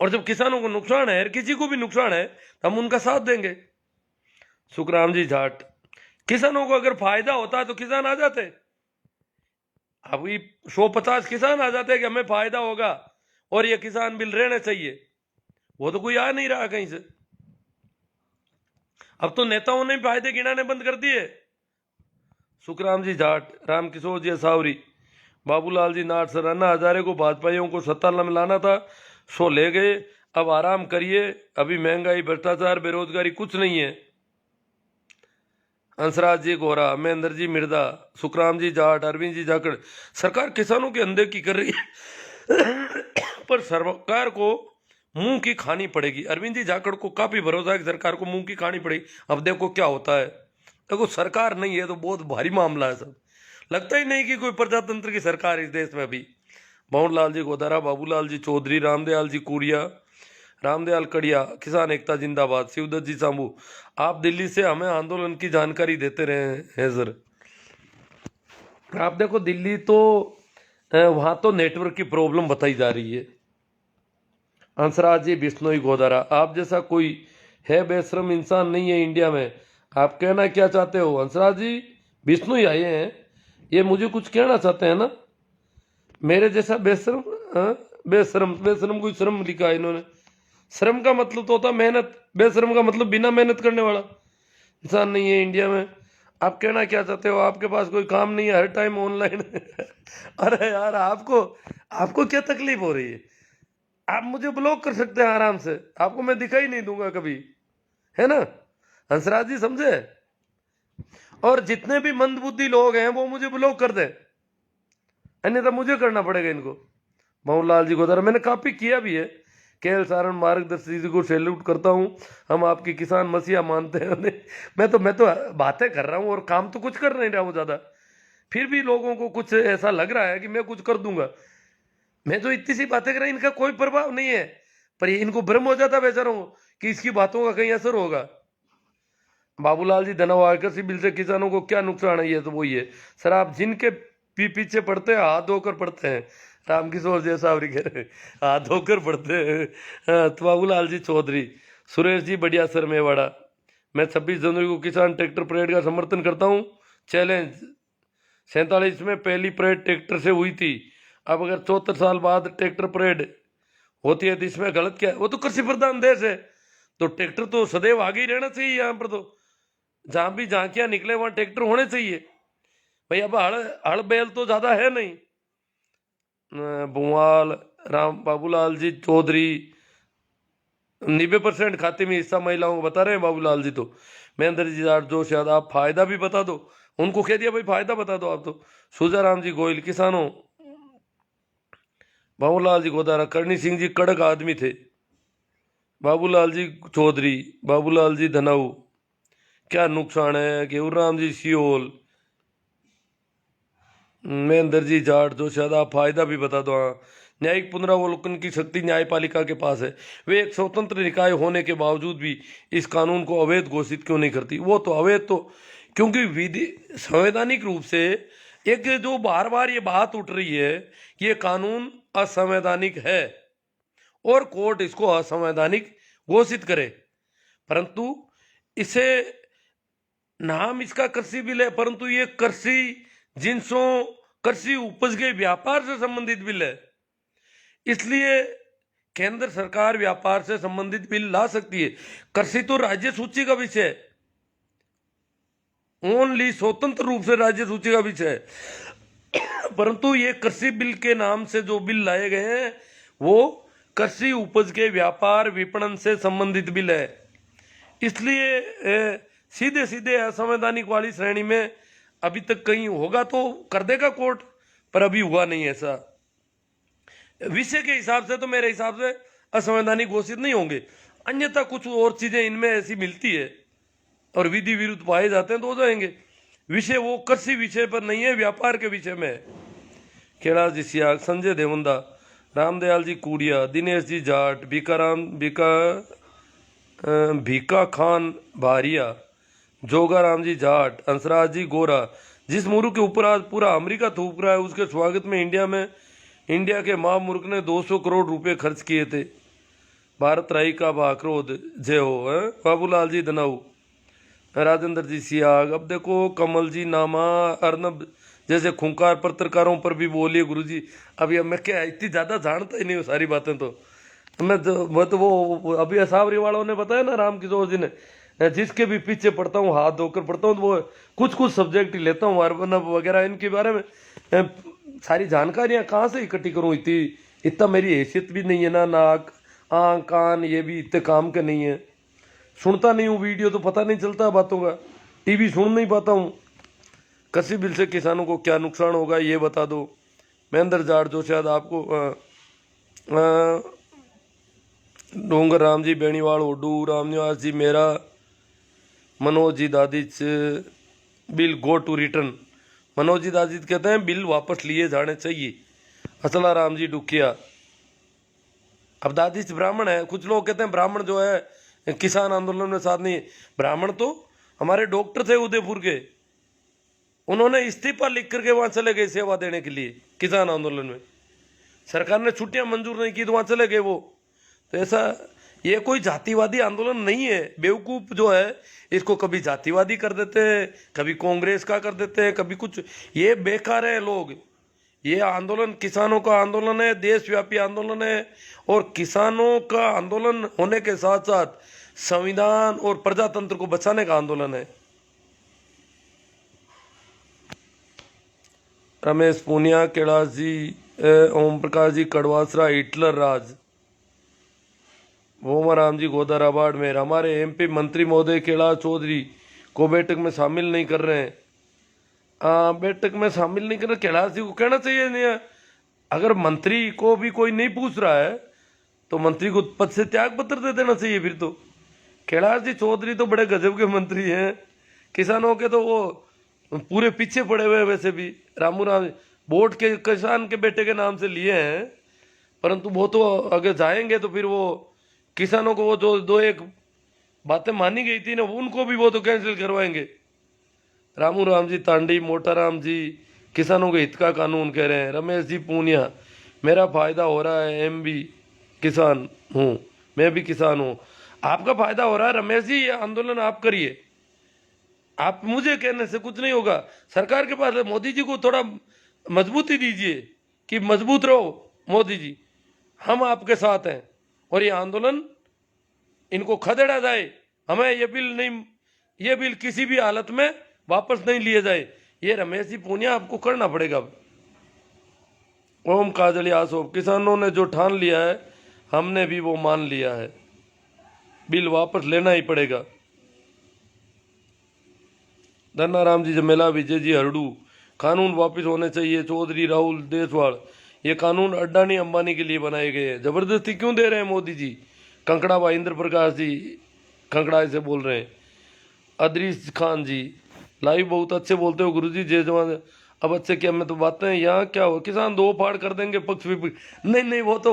और जब किसानों को नुकसान है, किसी को भी नुकसान है, तो हम उनका साथ देंगे। सुखराम जी जाट, किसानों को अगर फायदा होता तो किसान आ जाते। अभी 150 किसान आ जाते कि हमें फायदा होगा और ये किसान बिल रहना चाहिए। वो तो कोई आ नहीं रहा कहीं से। अब तो नेताओं ने फायदे गिनाने बंद कर दिए। सुखराम जी जाट, रामकिशोर जी सावरी, बाबूलाल जी नाट सर, अन्ना हजारे को भाजपाइयों को सत्ता में लाना था, सो ले गए, अब आराम करिए, अभी महंगाई, भ्रष्टाचार, बेरोजगारी कुछ नहीं है। हंसराज जी गोरा, महेंद्र जी मिर्दा, सुखराम जी जाट, अरविंद जी जाखड़, सरकार किसानों के अनदेखी कर रही है पर सरकार को मुंह की खानी पड़ेगी। अरविंद जी जाखड़ को काफी भरोसा है कि सरकार को मुंह की खानी पड़ेगी। अब देखो क्या होता है। देखो सरकार नहीं है तो बहुत भारी मामला है सब। लगता ही नहीं कि कोई प्रजातंत्र की सरकार इस देश में अभी। भंवरलाल जी गोदारा, बाबूलाल जी चौधरी, रामदयाल जी कुरिया, रामदयाल कड़िया, किसान एकता जिंदाबाद, शिवदत्त जी सांबू, आप दिल्ली से हमें आंदोलन की जानकारी देते रहे हैं सर। आप देखो दिल्ली तो वहां तो नेटवर्क की प्रॉब्लम बताई जा रही है। हंसराज जी बिश्नोई गोदारा, आप जैसा कोई है बेशरम इंसान नहीं है इंडिया में। आप कहना क्या चाहते हो? हंसराज जी बिश्नोई आए हैं, ये मुझे कुछ कहना चाहते हैं ना? मेरे जैसा बेशरम? बेशरम, बेशरम कोई श्रम लिखा है इन्होंने। श्रम का मतलब तो होता मेहनत, बेशरम का मतलब बिना मेहनत करने वाला इंसान नहीं है इंडिया में। आप कहना क्या चाहते हो? आपके पास कोई काम नहीं है, हर टाइम ऑनलाइन अरे यार, आपको आपको क्या तकलीफ हो रही है? आप मुझे ब्लॉक कर सकते हैं आराम से, आपको मैं दिखाई नहीं दूंगा कभी, है ना हंसराज जी, समझे? और जितने भी मंदबुद्धि लोग हैं वो मुझे ब्लॉक कर दें, अन्यथा मुझे करना पड़ेगा इनको। मोहनलाल जी को जरा मैंने काफी किया भी है। केएल सारण मार्गदर्शी जी को सैल्यूट करता हूँ, हम आपकी किसान मसीहा मानते हैं उन्हें। मैं तो बातें कर रहा हूँ और काम तो कुछ कर नहीं रहा हूँ ज्यादा, फिर भी लोगों को कुछ ऐसा लग रहा है कि मैं कुछ कर दूंगा। मैं जो इतनी सी बातें कर रहा हूं, इनका कोई प्रभाव नहीं है, पर ये इनको भ्रम हो जाता बेचारों को कि इसकी बातों का कहीं असर होगा। बाबूलाल जी धनवा कृषि बिल से किसानों को क्या नुकसान है? ये तो वही है सर, आप जिनके पीछे पड़ते हैं हाथ धोकर पड़ते हैं। रामकिशोर जी सावरी कह रहे हैं, हाथ धोकर पड़ते हैं। हाँ, तो बाबूलाल जी चौधरी, सुरेश जी बढ़िया सर मेवाड़ा, मैं 26 जनवरी को किसान ट्रैक्टर परेड का समर्थन करता हूँ। चैलेंज 47 में पहली परेड ट्रैक्टर से हुई थी, अब अगर 74 साल बाद ट्रैक्टर परेड होती है तो इसमें गलत क्या है? वो तो कृषि प्रधान देश है, तो ट्रैक्टर तो सदैव आगे ही रहना चाहिए। यहाँ पर तो जहां भी झांकियां निकले वहां ट्रैक्टर होने चाहिए भाई। अब हड़ हड़ बैल तो ज्यादा है नहीं। बुवाल राम बाबूलाल जी चौधरी, 90% खाते में हिस्सा महिलाओं को बता रहे हैं बाबूलाल जी। तो महेंद्र जी जोश यादव, आप फायदा भी बता दो, उनको कह दिया भाई फायदा बता दो आप तो। सुजाराम जी गोयल, किसानों बाबूलाल जी गोदारा, करणी सिंह जी कड़क आदमी थे। बाबूलाल जी चौधरी, बाबूलाल जी धनाऊ, क्या नुकसान है? गेहूराम जी सियोल, महेंद्र जी जाट, जो शायद आप फायदा भी बता दो। हाँ, न्यायिक पुनरावलोकन की शक्ति न्यायपालिका के पास है, वे एक स्वतंत्र निकाय होने के बावजूद भी इस कानून को अवैध घोषित क्यों नहीं करती? वो तो अवैध तो क्योंकि विधि संवैधानिक रूप से एक जो बार बार ये बात उठ रही है कि ये कानून असंवैधानिक है और कोर्ट इसको असंवैधानिक घोषित करे, परंतु इसे नाम इसका कृषि बिल है, परंतु ये कृषि जिनसों कृषि उपज के व्यापार से संबंधित बिल है। इसलिए केंद्र सरकार व्यापार से संबंधित बिल ला सकती है। कृषि तो राज्य सूची का विषय है, ओनली स्वतंत्र रूप से राज्य सूची का विषय है। परंतु ये कृषि बिल के नाम से जो बिल लाए गए हैं वो कृषि उपज के व्यापार विपणन से संबंधित बिल है। इसलिए सीधे सीधे असंवैधानिक वाली श्रेणी में अभी तक कहीं होगा तो कर देगा कोर्ट, पर अभी हुआ नहीं ऐसा। विषय के हिसाब से तो मेरे हिसाब से असंवैधानिक घोषित नहीं होंगे, अन्यथा कुछ और चीजें इनमें ऐसी मिलती है और विधि विरुद्ध पाए जाते हैं तो हो जाएंगे। विषय वो कृषि विषय पर नहीं है, व्यापार के विषय में है। केदार जी सियाग, संजय देवंदा, रामदयाल जी कूड़िया, दिनेश जी जाट, भीका खान भारिया, जोगाराम जी जाट, हंसराज जी गोरा, जिस मुल्क के ऊपर आज पूरा अमेरिका थूक रहा है उसके स्वागत में इंडिया के महामुल्क ने 200 करोड़ रुपए खर्च किए थे। भारत राई का बाक्रोध जय हो। बाबूलाल जी धनाऊ, राजेंद्र जी सियाग, अब देखो कमल जी नामा, अर्नब जैसे खूंखार पत्रकारों पर भी बोलिए गुरुजी। अब मैं क्या इतनी ज्यादा जानता ही नहीं हूँ सारी बातें, तो मैं तो वो अभी असावरी वालों ने बताया ना, रामकिशोर जी ने, जिसके भी पीछे पढ़ता हूँ हाथ धोकर पढ़ता हूँ, तो वो कुछ सब्जेक्ट ही लेता हूँ अर्नब वगैरह इनके बारे में। सारी जानकारियां कहाँ से इकट्ठी करूँ? इतना मेरी हैसियत भी नहीं है ना, नाक आँख कान ये भी इतने काम के नहीं है, सुनता नहीं हूँ वीडियो तो पता नहीं चलता बातों का, टीवी सुन नहीं पाता हूँ। कृषि बिल से किसानों को क्या नुकसान होगा ये बता दो। महेंद्र जाट, जो शायद आपको डोंगर राम जी बेणीवाल ओडू, रामनिवास जी मेरा, Manoj ji Dadhich, bill go to return. Manoj ji Dadhich कहते हैं बिल वापस लिए जाने चाहिए। असला राम जी डुकिया, अब दादिच ब्राह्मण है, कुछ लोग कहते हैं ब्राह्मण जो है किसान आंदोलन में साथ नहीं है। ब्राह्मण तो हमारे डॉक्टर थे उदयपुर के, उन्होंने इस्तीफा लिख करके वहां चले गए सेवा देने के लिए किसान आंदोलन में, सरकार ने छुट्टियां मंजूर नहीं की तो वहां चले गए वो। तो ऐसा ये कोई जातिवादी आंदोलन नहीं है। बेवकूफ जो है इसको कभी जातिवादी कर देते हैं, कभी कांग्रेस का कर देते हैं, कभी कुछ, ये बेकार है लोग। ये आंदोलन किसानों का आंदोलन है, देशव्यापी आंदोलन है, और किसानों का आंदोलन होने के साथ साथ संविधान और प्रजातंत्र को बचाने का आंदोलन है। रमेश पूनिया, कैलाश जी, ओम प्रकाश जी कड़वासरा, हिटलर राज, भोमाराम जी गोदारा बाड़मेर। हमारे एमपी मंत्री महोदय कैलाश चौधरी को बैठक में शामिल नहीं कर रहे हैं। बैठक में शामिल नहीं कर रहे, कैलाश जी को कहना चाहिए नहीं। अगर मंत्री को भी कोई नहीं पूछ रहा है तो मंत्री को पद से त्याग पत्र दे देना चाहिए फिर तो। कैलाश जी चौधरी तो बड़े गजब के मंत्री हैं, किसानों के तो वो पूरे पीछे पड़े हुए हैं। वैसे भी रामू राम वोट के किसान के बेटे के नाम से लिए हैं, परंतु वो तो अगर जाएंगे तो फिर वो किसानों को वो जो दो एक बातें मानी गई थी ना, उनको भी वो तो कैंसिल करवाएंगे। रामू राम जी तांडी, मोटाराम जी किसानों के हित का कानून कह रहे हैं। रमेश जी पूनिया, मेरा फायदा हो रहा है, एम भी किसान हूँ, मैं भी किसान हूँ। आपका फायदा हो रहा है रमेश जी, ये आंदोलन आप करिए, आप मुझे कहने से कुछ नहीं होगा। सरकार के पास मोदी जी को थोड़ा मजबूती दीजिए कि मजबूत रहो मोदी जी, हम आपके साथ हैं और ये आंदोलन इनको खदेड़ा जाए। हमें ये बिल किसी भी हालत में वापस नहीं लिए जाए। ये रमेश जी पूनिया आपको करना पड़ेगा। ओम काजलिया आसोप, किसानों ने जो ठान लिया है हमने भी वो मान लिया है, बिल वापस लेना ही पड़ेगा। धन्नाराम जी जमेला, विजय जी हरडू, कानून वापस होने चाहिए। चौधरी राहुल देसवाल, ये कानून अड्डानी अंबानी के लिए बनाए गए हैं, जबरदस्ती क्यों दे रहे हैं मोदी जी। कंकड़ा भाई इंद्र प्रकाश जी कंकड़ा से बोल रहे हैं। अदरीस खान जी, लाइव बहुत अच्छे बोलते हो गुरुजी, जय जवान। अब अच्छे क्या मैं तो बातें यहाँ क्या हो, किसान दो फाड़ कर देंगे पक्ष विपक्ष। नहीं वो तो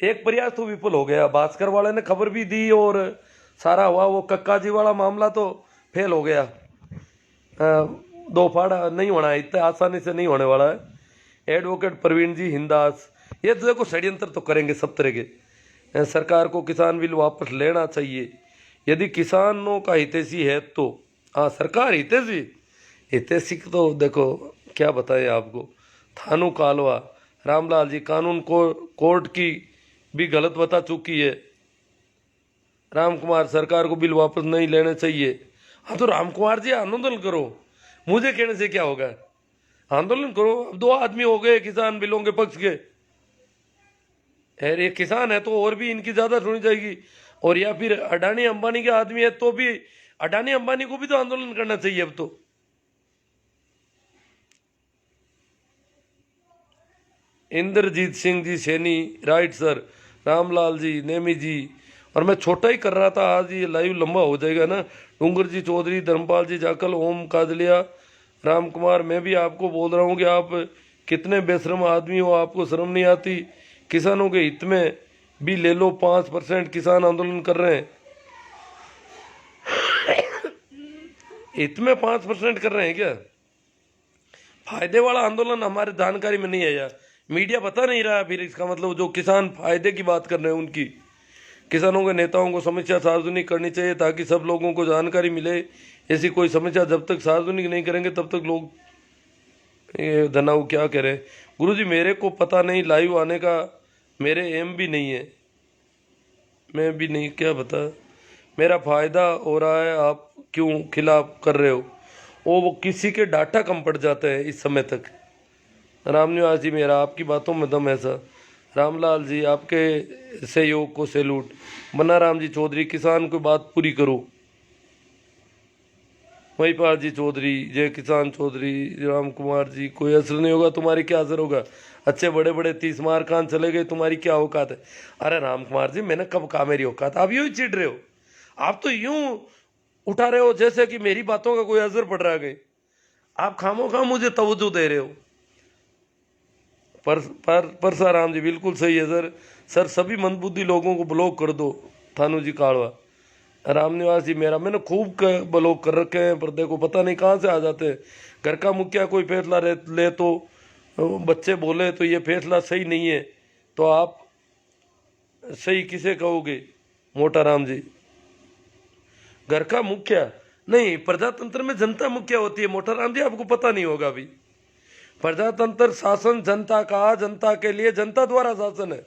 एक प्रयास तो विफल हो गया। भास्कर वाले ने खबर भी दी और सारा हुआ, वो कक्का जी वाला मामला तो फेल हो गया। दो फाड़ा नहीं होना है, इतने आसानी से नहीं होने वाला है। एडवोकेट प्रवीण जी हिंदास, ये तो देखो षड्यंत्र तो करेंगे सब तरह के। सरकार को किसान बिल वापस लेना चाहिए यदि किसानों का हितैषी है तो। हाँ सरकार हितैषी तो देखो क्या बताएं आपको। थानू कालवा, रामलाल जी, कानून को कोर्ट की भी गलत बता चुकी है। राम कुमार, सरकार को बिल वापस नहीं लेने चाहिए। हाँ तो राम कुमार जी आंदोलन करो, मुझे कहने से क्या होगा, आंदोलन करो। अब दो आदमी हो गए किसान बिलों के पक्ष के, ये किसान है तो और भी इनकी ज्यादा सुनी जाएगी। और या फिर अडानी अंबानी के आदमी है तो भी अडानी अंबानी को भी तो आंदोलन करना चाहिए अब तो। Indrajit Singh ji Saini, right sir. रामलाल जी, नेमी जी, और मैं छोटा ही कर रहा था, आज ये लाइव लंबा हो जाएगा ना। डूंगर जी चौधरी, धर्मपाल जी जाकल, ओम काजलिया, राम कुमार, मैं भी आपको बोल रहा हूँ कि आप कितने बेशरम आदमी हो, आपको शर्म नहीं आती। किसानों के हित में भी ले लो, 5% किसान आंदोलन कर रहे हैं, हित में 5% कर रहे हैं क्या। फायदे वाला आंदोलन हमारे जानकारी में नहीं है यार, मीडिया बता नहीं रहा। फिर इसका मतलब जो किसान फायदे की बात कर रहे हैं उनकी, किसानों के नेताओं को समस्या सार्वजनिक करनी चाहिए ताकि सब लोगों को जानकारी मिले। ऐसी कोई समस्या जब तक सार्वजनिक नहीं करेंगे तब तक लोग, ये धनाऊ क्या कह रहे हैं। गुरुजी मेरे को पता नहीं लाइव आने का, मेरे एम भी नहीं है, मैं भी नहीं, क्या बता, मेरा फायदा हो रहा है, आप क्यों खिलाफ कर रहे हो। वो किसी के डाटा कम पड़ जाते हैं इस समय तक। रामनिवास जी मेरा आपकी बातों में दम ऐसा। रामलाल जी आपके सहयोग को सैल्यूट। मन्नाराम जी चौधरी, किसान की बात पूरी करो। महिपाल जी चौधरी, जय किसान चौधरी, राम कुमार जी, कोई असर नहीं होगा, तुम्हारी क्या असर होगा, अच्छे बड़े बड़े 30 मार खान चले गए, तुम्हारी क्या औकात है। अरे राम कुमार जी मैंने कब कहा मेरी औकात, आप यूं ही चिढ़ रहे हो, आप तो यूं उठा रहे हो जैसे कि मेरी बातों का कोई असर पड़ रहा है। आप खामोखा मुझे तवज्जो दे रहे हो। परसाराम जी बिल्कुल सही है सर सभी मंदबुद्धि लोगों को ब्लॉक कर दो। थानू जी कालवा, रामनिवास जी मेरा, मैंने खूब ब्लॉक कर रखे हैं, पर देखो पता नहीं कहाँ से आ जाते हैं। घर का मुखिया कोई फैसला ले तो बच्चे बोले तो ये फैसला सही नहीं है, तो आप सही किसे कहोगे। मोटाराम जी, घर का मुखिया नहीं, प्रजातंत्र में जनता मुखिया होती है। मोटाराम जी आपको पता नहीं होगा अभी, प्रजातंत्र शासन जनता का, जनता के लिए, जनता द्वारा शासन है,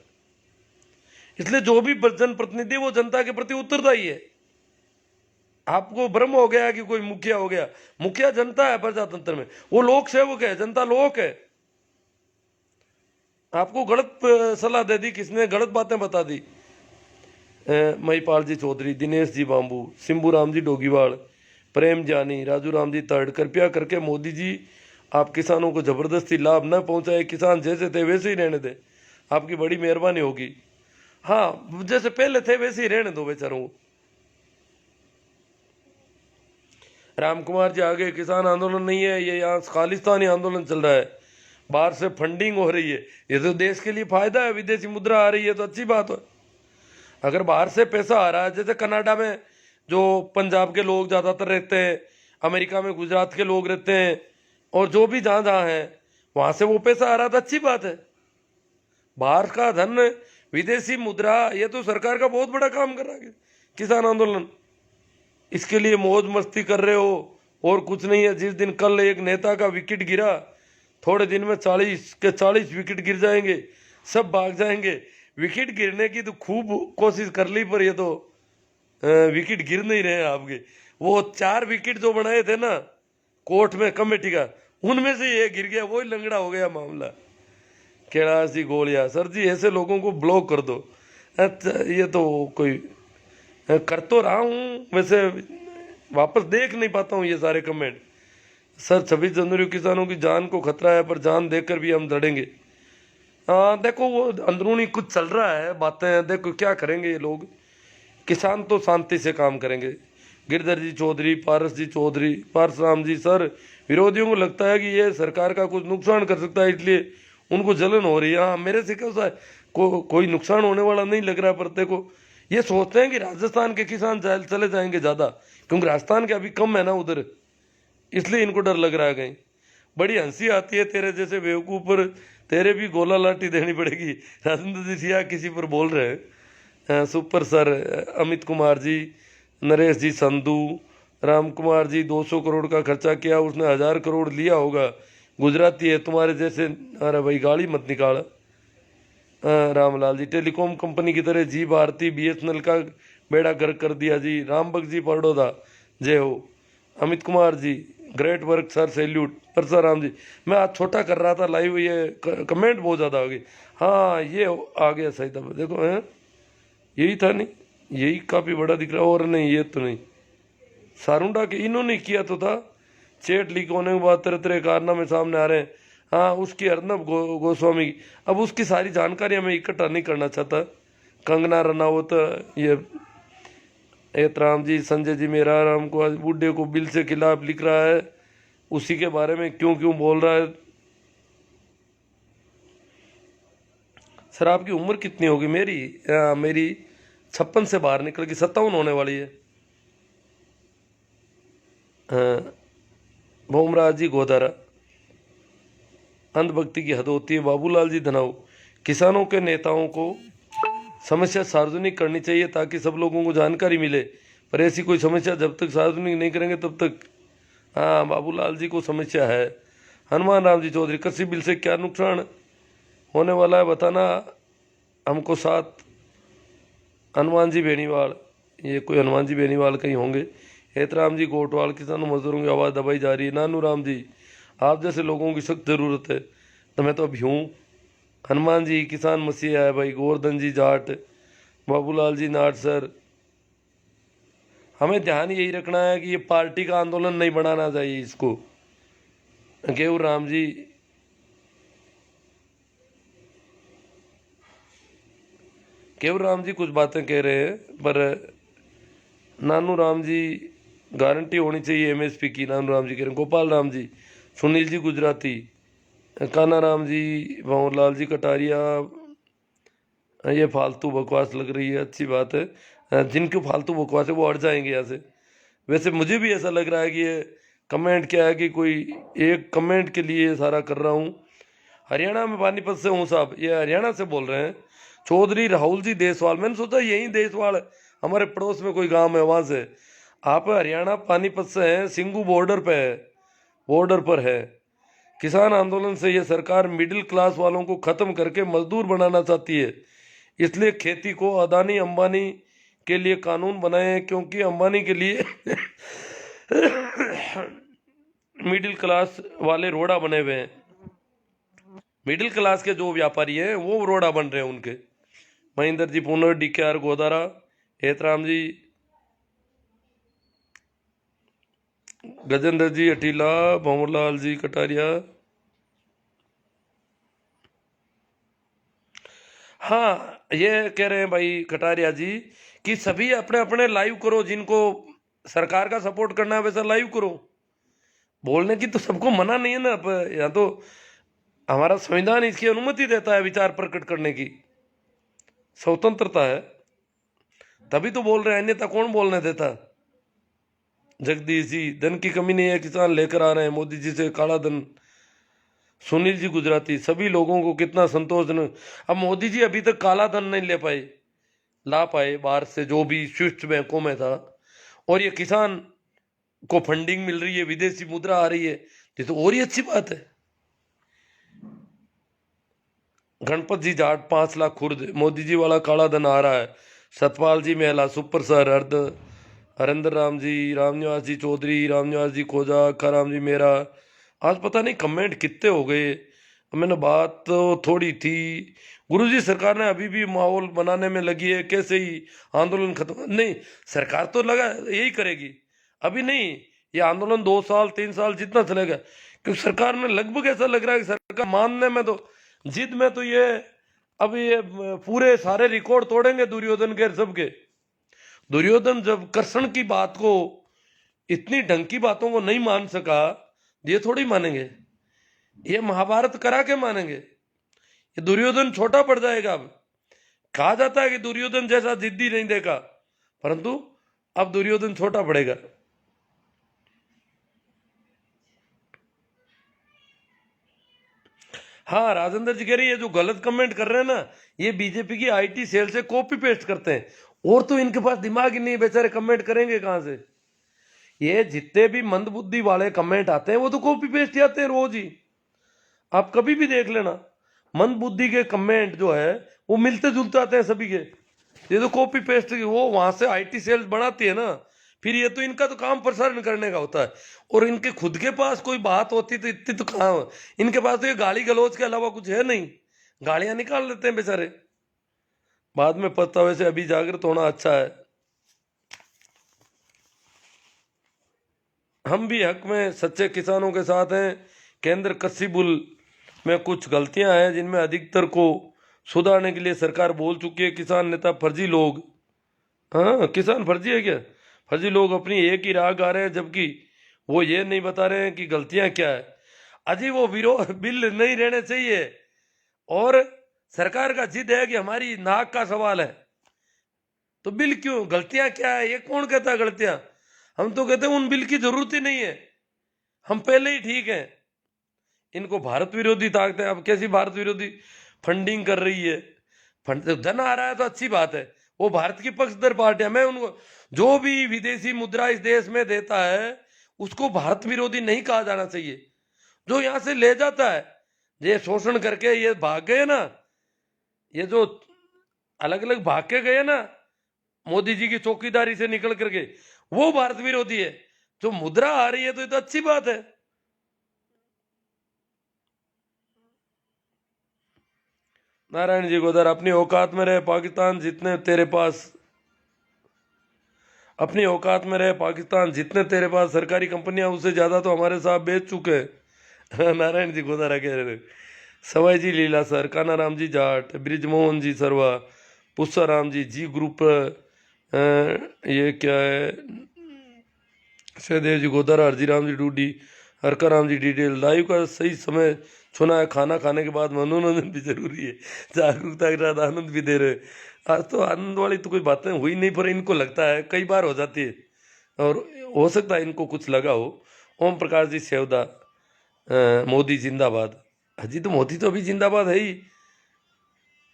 इसलिए जो भी जनप्रतिनिधि वो जनता के प्रति उत्तरदायी है। आपको भ्रम हो गया कि कोई मुखिया हो गया। मुखिया जनता है प्रजातंत्र में, वो लोक सेवक है, जनता लोक है। आपको गलत सलाह दे दी किसने, गलत बातें बता दी। महिपाल जी चौधरी, दिनेश जी बांबू, सिंबू राम जी डोगीवाड़, प्रेम जानी, राजू राम जी तर्ड, कृपया करके मोदी जी आप किसानों को जबरदस्ती लाभ न पहुंचाए, किसान जैसे थे वैसे ही रहने दे, आपकी बड़ी मेहरबानी होगी। हाँ, जैसे पहले थे वैसे ही रहने दो बेचारों को। राम कुमार जी आगे, किसान आंदोलन नहीं है ये, यहाँ खालिस्तानी आंदोलन चल रहा है, बाहर से फंडिंग हो रही है, ये तो देश के लिए फायदा है, विदेशी मुद्रा आ रही है तो अच्छी बात है। अगर बाहर से पैसा आ रहा है, जैसे कनाडा में जो पंजाब के लोग ज़्यादातर रहते हैं, अमेरिका में गुजरात के लोग रहते हैं, और जो भी जहाँ जहाँ हैं वहाँ से वो पैसा आ रहा था, अच्छी बात है। बाहर का धन, विदेशी मुद्रा, ये तो सरकार का बहुत बड़ा काम कर रहा है किसान आंदोलन। इसके लिए मौज मस्ती कर रहे हो और कुछ नहीं है। जिस दिन कल एक नेता का विकेट गिरा, थोड़े दिन में 40 के 40 विकेट गिर जाएंगे, सब भाग जाएंगे। विकेट गिरने की तो खूब कोशिश कर ली, पर ये तो विकेट गिर नहीं रहे आपके। वो 4 विकेट जो बनाए थे ना कोर्ट में कमेटी का, उनमें से ये गिर गया, वही लंगड़ा हो गया मामला। कैलाश जी गोलिया, सर जी ऐसे लोगों को ब्लॉक कर दो। अच्छा, ये तो कोई कर तो रहा हूँ, वैसे वापस देख नहीं पाता हूँ ये सारे कमेंट। सर 26 जनवरी किसानों की जान को खतरा है, पर जान देकर भी हम लड़ेंगे। हाँ देखो, वो अंदरूनी कुछ चल रहा है बातें, देखो क्या करेंगे ये लोग। किसान तो शांति से काम करेंगे। गिरधर जी चौधरी, पारस जी चौधरी, पारसराम जी, सर विरोधियों को लगता है कि ये सरकार का कुछ नुकसान कर सकता है, इसलिए उनको जलन हो रही है। हाँ, मेरे से कैसा है, कोई नुकसान होने वाला नहीं लग रहा है, पर देखो ये सोचते हैं कि राजस्थान के किसान चले जाएंगे ज़्यादा, क्योंकि राजस्थान के अभी कम है ना उधर, इसलिए इनको डर लग रहा है कहीं। बड़ी हंसी आती है तेरे जैसे बेवकूफ़ पर, तेरे भी गोला लाठी देनी पड़ेगी। राजेंद्र सिंह किसी पर बोल रहे हैं। सुपर सर, अमित कुमार जी, नरेश जी संधू, राम कुमार जी 200 करोड़ का खर्चा किया, उसने 1000 करोड़ लिया होगा, गुजराती है तुम्हारे जैसे। अरे भाई गाली मत निकाल। रामलाल जी, टेलीकॉम कंपनी की तरह जी भारती BSNL का बेड़ा गर्क कर दिया जी। रामबक जी परोदा, जय हो। Amit Kumar ji, great work sir, salute. Parsaram ji, मैं आज छोटा कर रहा था लाइव, ये कमेंट बहुत ज़्यादा हो गई। हाँ ये आ गया सही था, देखो है यही था, नहीं यही काफ़ी बड़ा दिख रहा है, और नहीं ये तो नहीं। सारुंडा के इन्होंने किया तो था, चैट लीक होने के बाद तरह तरह कारनामे सामने आ रहे हैं। हाँ, उसकी अर्नब गोस्वामी की, अब उसकी सारी जानकारी मैं इकट्ठा नहीं करना चाहता। कंगना रनावत, ये एतराम जी, संजय जी मेरा राम को आज बूढ़े को बिल से खिलाफ लिख रहा है, उसी के बारे में क्यों क्यों बोल रहा है। सर आपकी उम्र कितनी होगी? मेरी 56 से बाहर निकल के 57 होने वाली है। भोमराज जी गोदारा, अंधभक्ति की हद होती है। बाबूलाल जी धनाऊ, किसानों के नेताओं को समस्या सार्वजनिक करनी चाहिए ताकि सब लोगों को जानकारी मिले, पर ऐसी कोई समस्या जब तक सार्वजनिक नहीं करेंगे तब तक। हाँ, बाबूलाल जी को समस्या है। हनुमान राम जी चौधरी, कृषि बिल से क्या नुकसान होने वाला है बताना हमको साथ। हनुमान जी बेनीवाल, ये कोई हनुमान जी बेनीवाल कहीं होंगे। हेतराम जी कोटवाल, किसानों मजदूरों की आवाज़ दबाई जा रही है। नानू राम जी, आप जैसे लोगों की सख्त ज़रूरत है, तो मैं तो अभी हूँ। हनुमान जी, किसान मसीहा है भाई। गोवर्धन जी जाट, बाबूलाल जी नाट, सर हमें ध्यान यही रखना है कि ये पार्टी का आंदोलन नहीं बनाना चाहिए इसको। गेहूँ राम जी, केवल राम जी कुछ बातें कह रहे हैं, पर नानू राम जी गारंटी होनी चाहिए MSP की। नानू राम जी कह रहे हैं। गोपाल राम जी, सुनील जी गुजराती, काना राम जी, भंवरलाल जी कटारिया, ये फालतू बकवास लग रही है, अच्छी बात है। जिनकी फालतू बकवास है वो हट जाएंगे यहाँ से। वैसे मुझे भी ऐसा लग रहा है कि ये कमेंट क्या है कि कोई एक कमेंट के लिए सारा कर रहा हूँ। हरियाणा में पानीपत से हूँ साहब, ये हरियाणा से बोल रहे हैं। चौधरी राहुल जी देसवाल, मैंने सोचा यही देसवाल हमारे पड़ोस में कोई गांव है वहाँ से। आप हरियाणा पानीपत से हैं, सिंगू बॉर्डर पे है, बॉर्डर पर है। किसान आंदोलन से ये सरकार मिडिल क्लास वालों को ख़त्म करके मजदूर बनाना चाहती है, इसलिए खेती को अदानी अंबानी के लिए कानून बनाए हैं, क्योंकि अंबानी के लिए मिडिल क्लास वाले रोड़ा बने हुए हैं। मिडिल क्लास के जो व्यापारी हैं वो रोड़ा बन रहे हैं उनके। महेंद्र जी पूनर, DKR गोदारा, हेतराम जी, गजेंद्र जी अटीला, भंवरलाल जी कटारिया। हाँ, ये कह रहे हैं भाई कटारिया जी कि सभी अपने अपने लाइव करो, जिनको सरकार का सपोर्ट करना है वैसा लाइव करो। बोलने की तो सबको मना नहीं है ना, या तो हमारा संविधान इसकी अनुमति देता है विचार प्रकट करने की, स्वतंत्रता है, तभी तो बोल रहे हैं, अन्यथा कौन बोलने देता। जगदीश जी, धन की कमी नहीं है, किसान लेकर आ रहे हैं मोदी जी से काला धन। सुनील जी गुजराती, सभी लोगों को कितना संतोष। अब मोदी जी अभी तक काला धन नहीं ला पाए बाहर से, जो भी स्विफ्ट बैंकों में था, और ये किसान को फंडिंग मिल रही है, विदेशी मुद्रा आ रही है, ये तो और ही अच्छी बात है। गणपत जी जाट, 5 लाख खुर्द, मोदी जी वाला काला धन आ रहा है। सतपाल जी मेहला, सुपर सर, हरेंद्र राम जी, रामनिवास जी चौधरी, रामनिवास जी खोजा, अक्का राम जी मेरा। आज पता नहीं कमेंट कितने हो गए। मैंने बात तो थोड़ी थी। गुरुजी, सरकार ने अभी भी माहौल बनाने में लगी है, कैसे ही आंदोलन खत्म नहीं, सरकार तो लगा यही करेगी, अभी नहीं, ये आंदोलन 2 साल 3 साल जितना चलेगा, क्योंकि सरकार ने लगभग ऐसा लग रहा है कि सरकार मानने में तो, जिद में तो ये अब ये पूरे सारे रिकॉर्ड तोड़ेंगे दुर्योधन के सबके। दुर्योधन जब कृष्ण की बात को, इतनी ढंग की बातों को नहीं मान सका, ये थोड़ी मानेंगे, ये महाभारत करा के मानेंगे। ये दुर्योधन छोटा पड़ जाएगा। अब कहा जाता है कि दुर्योधन जैसा जिद्दी नहीं देखा, परंतु अब दुर्योधन छोटा पड़ेगा। हाँ, राजेंद्र जी कह रही है जो गलत कमेंट कर रहे हैं ना, ये बीजेपी की IT सेल से कॉपी पेस्ट करते हैं, और तो इनके पास दिमाग ही नहीं, बेचारे कमेंट करेंगे कहां से। ये जितने भी मंदबुद्धि वाले कमेंट आते हैं वो तो कॉपी पेस्ट ही आते हैं रोज ही, आप कभी भी देख लेना। मंदबुद्धि के कमेंट जो है वो मिलते जुलते आते हैं सभी के, ये तो कॉपी पेस्ट, वो वहां से IT सेल्स बनाती है ना, फिर ये तो इनका तो काम प्रसारण करने का होता है, और इनके खुद के पास कोई बात होती तो इतनी तो कहाँ, इनके पास तो ये गाली गलौज के अलावा कुछ है नहीं, गालियां निकाल लेते हैं बेचारे, बाद में पछतावे से अभी जागृत होना अच्छा है। हम भी हक में सच्चे किसानों के साथ हैं। केंद्र कृषि बिल में कुछ गलतियां हैं जिनमें अधिकतर को सुधारने के लिए सरकार बोल चुकी है। किसान नेता फर्जी लोग, हाँ किसान फर्जी है क्या, फर्जी लोग अपनी एक ही राह गा रहे हैं, जबकि वो ये नहीं बता रहे हैं कि गलतियां क्या है। अजी वो विरोध बिल नहीं रहने चाहिए, और सरकार का जिद है कि हमारी नाक का सवाल है, तो बिल क्यों, गलतियां क्या है, ये कौन कहता है गलतियां। हम तो कहते हैं उन बिल की जरूरत ही नहीं है, हम पहले ही ठीक हैं। इनको भारत विरोधी ताकतें, अब कैसी भारत विरोधी फंडिंग कर रही है, फंड धन आ रहा है तो अच्छी बात है, वो भारत की पक्षधर पार्टियां, मैं उनको, जो भी विदेशी मुद्रा इस देश में देता है उसको भारत विरोधी नहीं कहा जाना चाहिए। जो यहां से ले जाता है, ये शोषण करके ये भाग गए ना, ये जो अलग अलग भाग के गए ना मोदी जी की चौकीदारी से निकल करके, वो भारत विरोधी है। जो मुद्रा आ रही है तो ये तो अच्छी बात है। नारायण जी गोदर, अपनी औकात में रहे पाकिस्तान जितने तेरे पास, अपनी औकात में रहे पाकिस्तान, जितने तेरे पास सरकारी कंपनियां उससे ज्यादा तो हमारे साथ बेच चुके हैं। नारायण जी गोदारा कह रहे, सवाई जी लीला सर, काना राम जी जाट, ब्रिजमोहन जी सरवा, पुष्सा राम जी ग्रुप, ये क्या है, सहदेव जी गोदारा, हरजी राम जी डूडी, हरका राम जी डिटेल। लाइव का सही समय चुना है, खाना खाने के बाद मनोरंजन भी जरूरी है, जागरूकता के साथ आनंद भी दे रहे। आज तो आनंद वाली तो कोई बातें हुई नहीं, पर इनको लगता है, कई बार हो जाती है, और हो सकता है इनको कुछ लगा हो। ओम प्रकाश जी सेवदा, मोदी जिंदाबाद। अजी तो मोदी तो अभी जिंदाबाद है ही।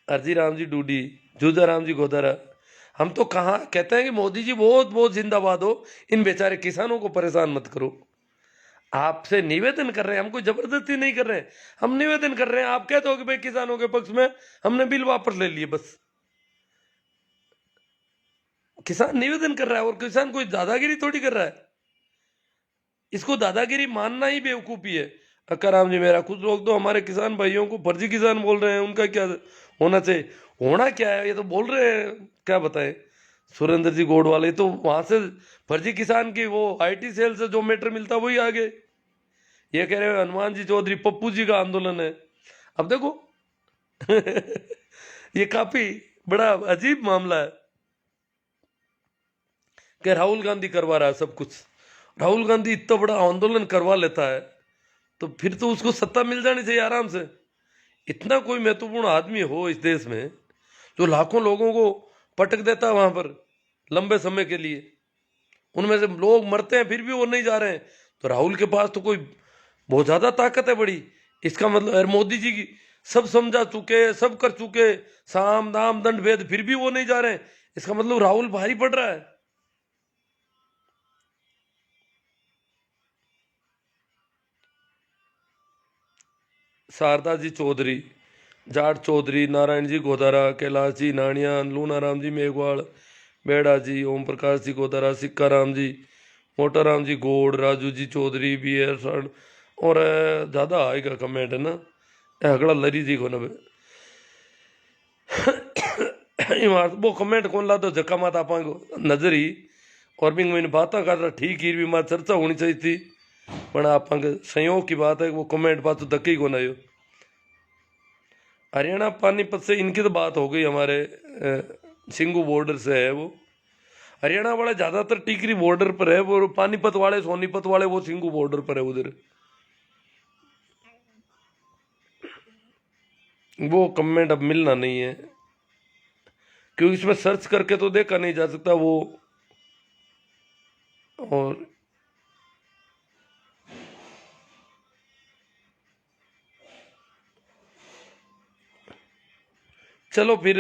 हरजी राम जी डूडी, जूजा राम जी गोदारा, हम तो कहाँ कहते हैं कि मोदी जी बहुत बहुत जिंदाबाद हो, इन बेचारे किसानों को परेशान मत करो। आपसे निवेदन कर रहे हैं, हम कोई जबरदस्ती नहीं कर रहे हैं, हम निवेदन कर रहे हैं। आप कहते हो कि भाई किसानों के पक्ष में हमने बिल वापस ले लिए, बस किसान निवेदन कर रहा है, और किसान कोई दादागिरी थोड़ी कर रहा है। इसको दादागिरी मानना ही बेवकूफ़ी है। अक्काराम जी मेरा, कुछ लोग तो हमारे किसान भाइयों को फर्जी किसान बोल रहे हैं, उनका क्या होना चाहिए? होना क्या है, ये तो बोल रहे हैं, क्या बताएं। सुरेंद्र जी गोड वाले तो वहां से फर्जी किसान की वो आईटी सेल से जो मैटर मिलता वही आगे ये कह रहे हैं हनुमान जी चौधरी पप्पू जी का आंदोलन है। अब देखो ये काफी बड़ा अजीब मामला है कि राहुल गांधी करवा रहा है सब कुछ। राहुल गांधी इतना बड़ा आंदोलन करवा लेता है तो फिर तो उसको सत्ता मिल जानी चाहिए आराम से। इतना कोई महत्वपूर्ण आदमी हो इस देश में जो लाखों लोगों को पटक देता है वहां पर लंबे समय के लिए, उनमें से लोग मरते हैं फिर भी वो नहीं जा रहे हैं, तो राहुल के पास तो कोई बहुत ज्यादा ताकत है बड़ी। इसका मतलब और मोदी जी की सब समझा चुके, सब कर चुके, साम दाम दंड भेद, फिर भी वो नहीं जा रहे हैं, इसका मतलब राहुल भारी पड़ रहा है। शारदा जी चौधरी, जाट चौधरी, नारायण जी गोदारा, कैलाश जी नानियान, लूनाराम जी मेघवाल, बेड़ा जी, ओम प्रकाश जी गोदारा, सिक्का राम जी, मोटाराम जी गोड़, Raju ji Chaudhary, B are sir, और ज़्यादा आएगा कमेंट है ना, अगला लरी जी को ना वो कमेंट कौन ला तो जक्का मात आप नजर ही, और भी मैंने बातें कर रहा ठीक ही भी मात चर्चा होनी चाहिए थी, पर आप संयोग की बात है वो कमेंट बात तो धक्के ही को ना। हरियाणा पानीपत से इनकी तो बात हो गई, हमारे सिंगू बॉर्डर से है वो। हरियाणा वाले ज्यादातर टिकरी बॉर्डर पर है, वो पानीपत वाले सोनीपत वाले वो सिंगू बॉर्डर पर है उधर। वो कमेंट अब मिलना नहीं है क्योंकि इसमें सर्च करके तो देखा नहीं जा सकता वो। और चलो फिर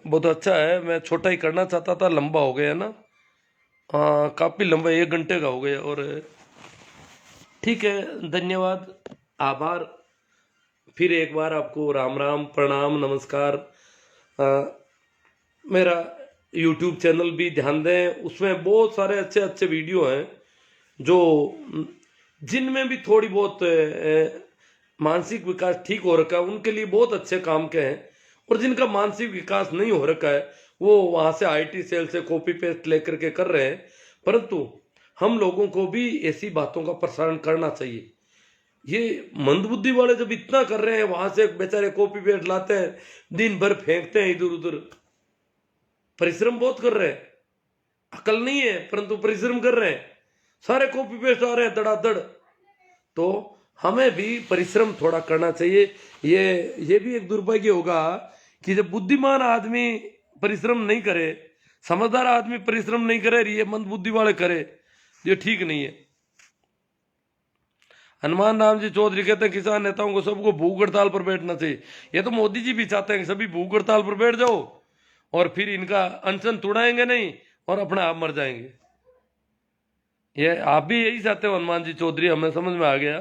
बहुत अच्छा है, मैं छोटा ही करना चाहता था, लंबा हो गया ना। हाँ काफी लंबा, 1 घंटे का हो गया। और ठीक है, धन्यवाद, आभार, फिर एक बार आपको राम राम प्रणाम नमस्कार। अ, मेरा यूट्यूब चैनल भी ध्यान दें, उसमें बहुत सारे अच्छे अच्छे वीडियो हैं जो जिनमें भी थोड़ी बहुत मानसिक विकास ठीक हो रखा है उनके लिए बहुत अच्छे काम के हैं, और जिनका मानसिक विकास नहीं हो रखा है वो वहां से आईटी सेल से कॉपी पेस्ट लेकर के कर रहे हैं। परंतु हम लोगों को भी ऐसी बातों का प्रसारण करना चाहिए। ये मंदबुद्धि वाले जब इतना कर रहे हैं, वहां से बेचारे कॉपी पेस्ट लाते हैं, दिन भर फेंकते हैं इधर उधर, परिश्रम बहुत कर रहे हैं, अकल नहीं है परंतु परिश्रम कर रहे हैं, सारे कॉपी पेस्ट आ रहे हैं धड़ाधड़। तो हमें भी परिश्रम थोड़ा करना चाहिए। ये भी एक दुर्भाग्य होगा कि जब बुद्धिमान आदमी परिश्रम नहीं करे, समझदार आदमी परिश्रम नहीं करे, ये मंद बुद्धि वाले करे, ये ठीक नहीं है। हनुमान राम जी चौधरी कहते हैं किसान नेताओं को सबको भूख हड़ताल पर बैठना चाहिए। ये तो मोदी जी भी चाहते हैं कि सभी भूख हड़ताल पर बैठ जाओ और फिर इनका अनशन तुड़ाएंगे नहीं और अपने आप मर जाएंगे। ये आप भी यही चाहते हो हनुमान जी चौधरी, हमें समझ में आ गया,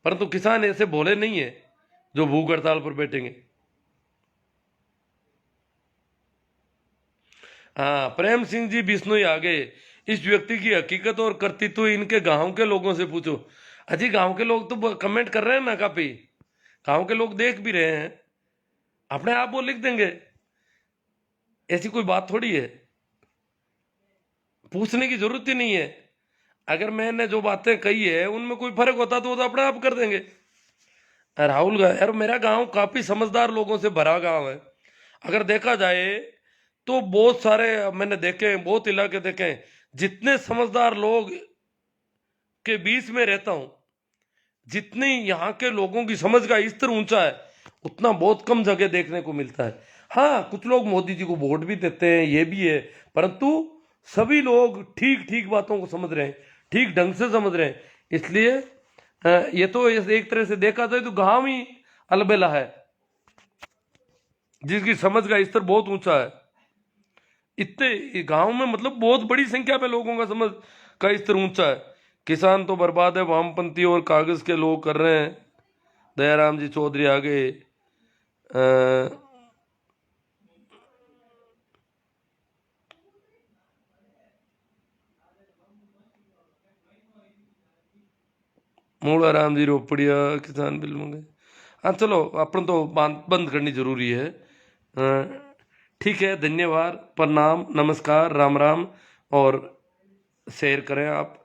परंतु किसान ऐसे भोले नहीं है जो भूख हड़ताल पर बैठेंगे। हाँ, प्रेम सिंह जी बिश्नोई आ गए। इस व्यक्ति की हकीकत और कर्तृत्व इनके गांव के लोगों से पूछो। अजी गांव के लोग तो कमेंट कर रहे हैं ना, काफी गांव के लोग देख भी रहे हैं, अपने आप वो लिख देंगे, ऐसी कोई बात थोड़ी है, पूछने की जरूरत ही नहीं है। अगर मैंने जो बातें कही है उनमें कोई फर्क होता तो वो तो अपने आप कर देंगे। राहुल यार, मेरा गांव काफी समझदार लोगों से भरा गांव है। अगर देखा जाए तो बहुत सारे मैंने देखे हैं, बहुत इलाके देखे हैं, जितने समझदार लोग के बीच में रहता हूं, जितनी यहाँ के लोगों की समझ का स्तर ऊंचा है, उतना बहुत कम जगह देखने को मिलता है। हाँ, कुछ लोग मोदी जी को वोट भी देते हैं, ये भी है, परंतु सभी लोग ठीक ठीक बातों को समझ रहे हैं, ठीक ढंग से समझ रहे हैं। इसलिए ये तो एक तरह से देखा जाए तो गांव ही अलबेला है जिसकी समझ का स्तर बहुत ऊंचा है। इतने गांव में मतलब बहुत बड़ी संख्या में लोगों का समझ का स्तर ऊंचा है। किसान तो बर्बाद है, वामपंथी और कागज के लोग कर रहे हैं। दयाराम जी चौधरी आ गए। मूला राम जी रोपड़िया किसान बिल मंगे। हाँ चलो अपन तो बंद करनी जरूरी है। ठीक है, धन्यवाद, प्रणाम, नमस्कार, राम राम, और शेयर करें आप।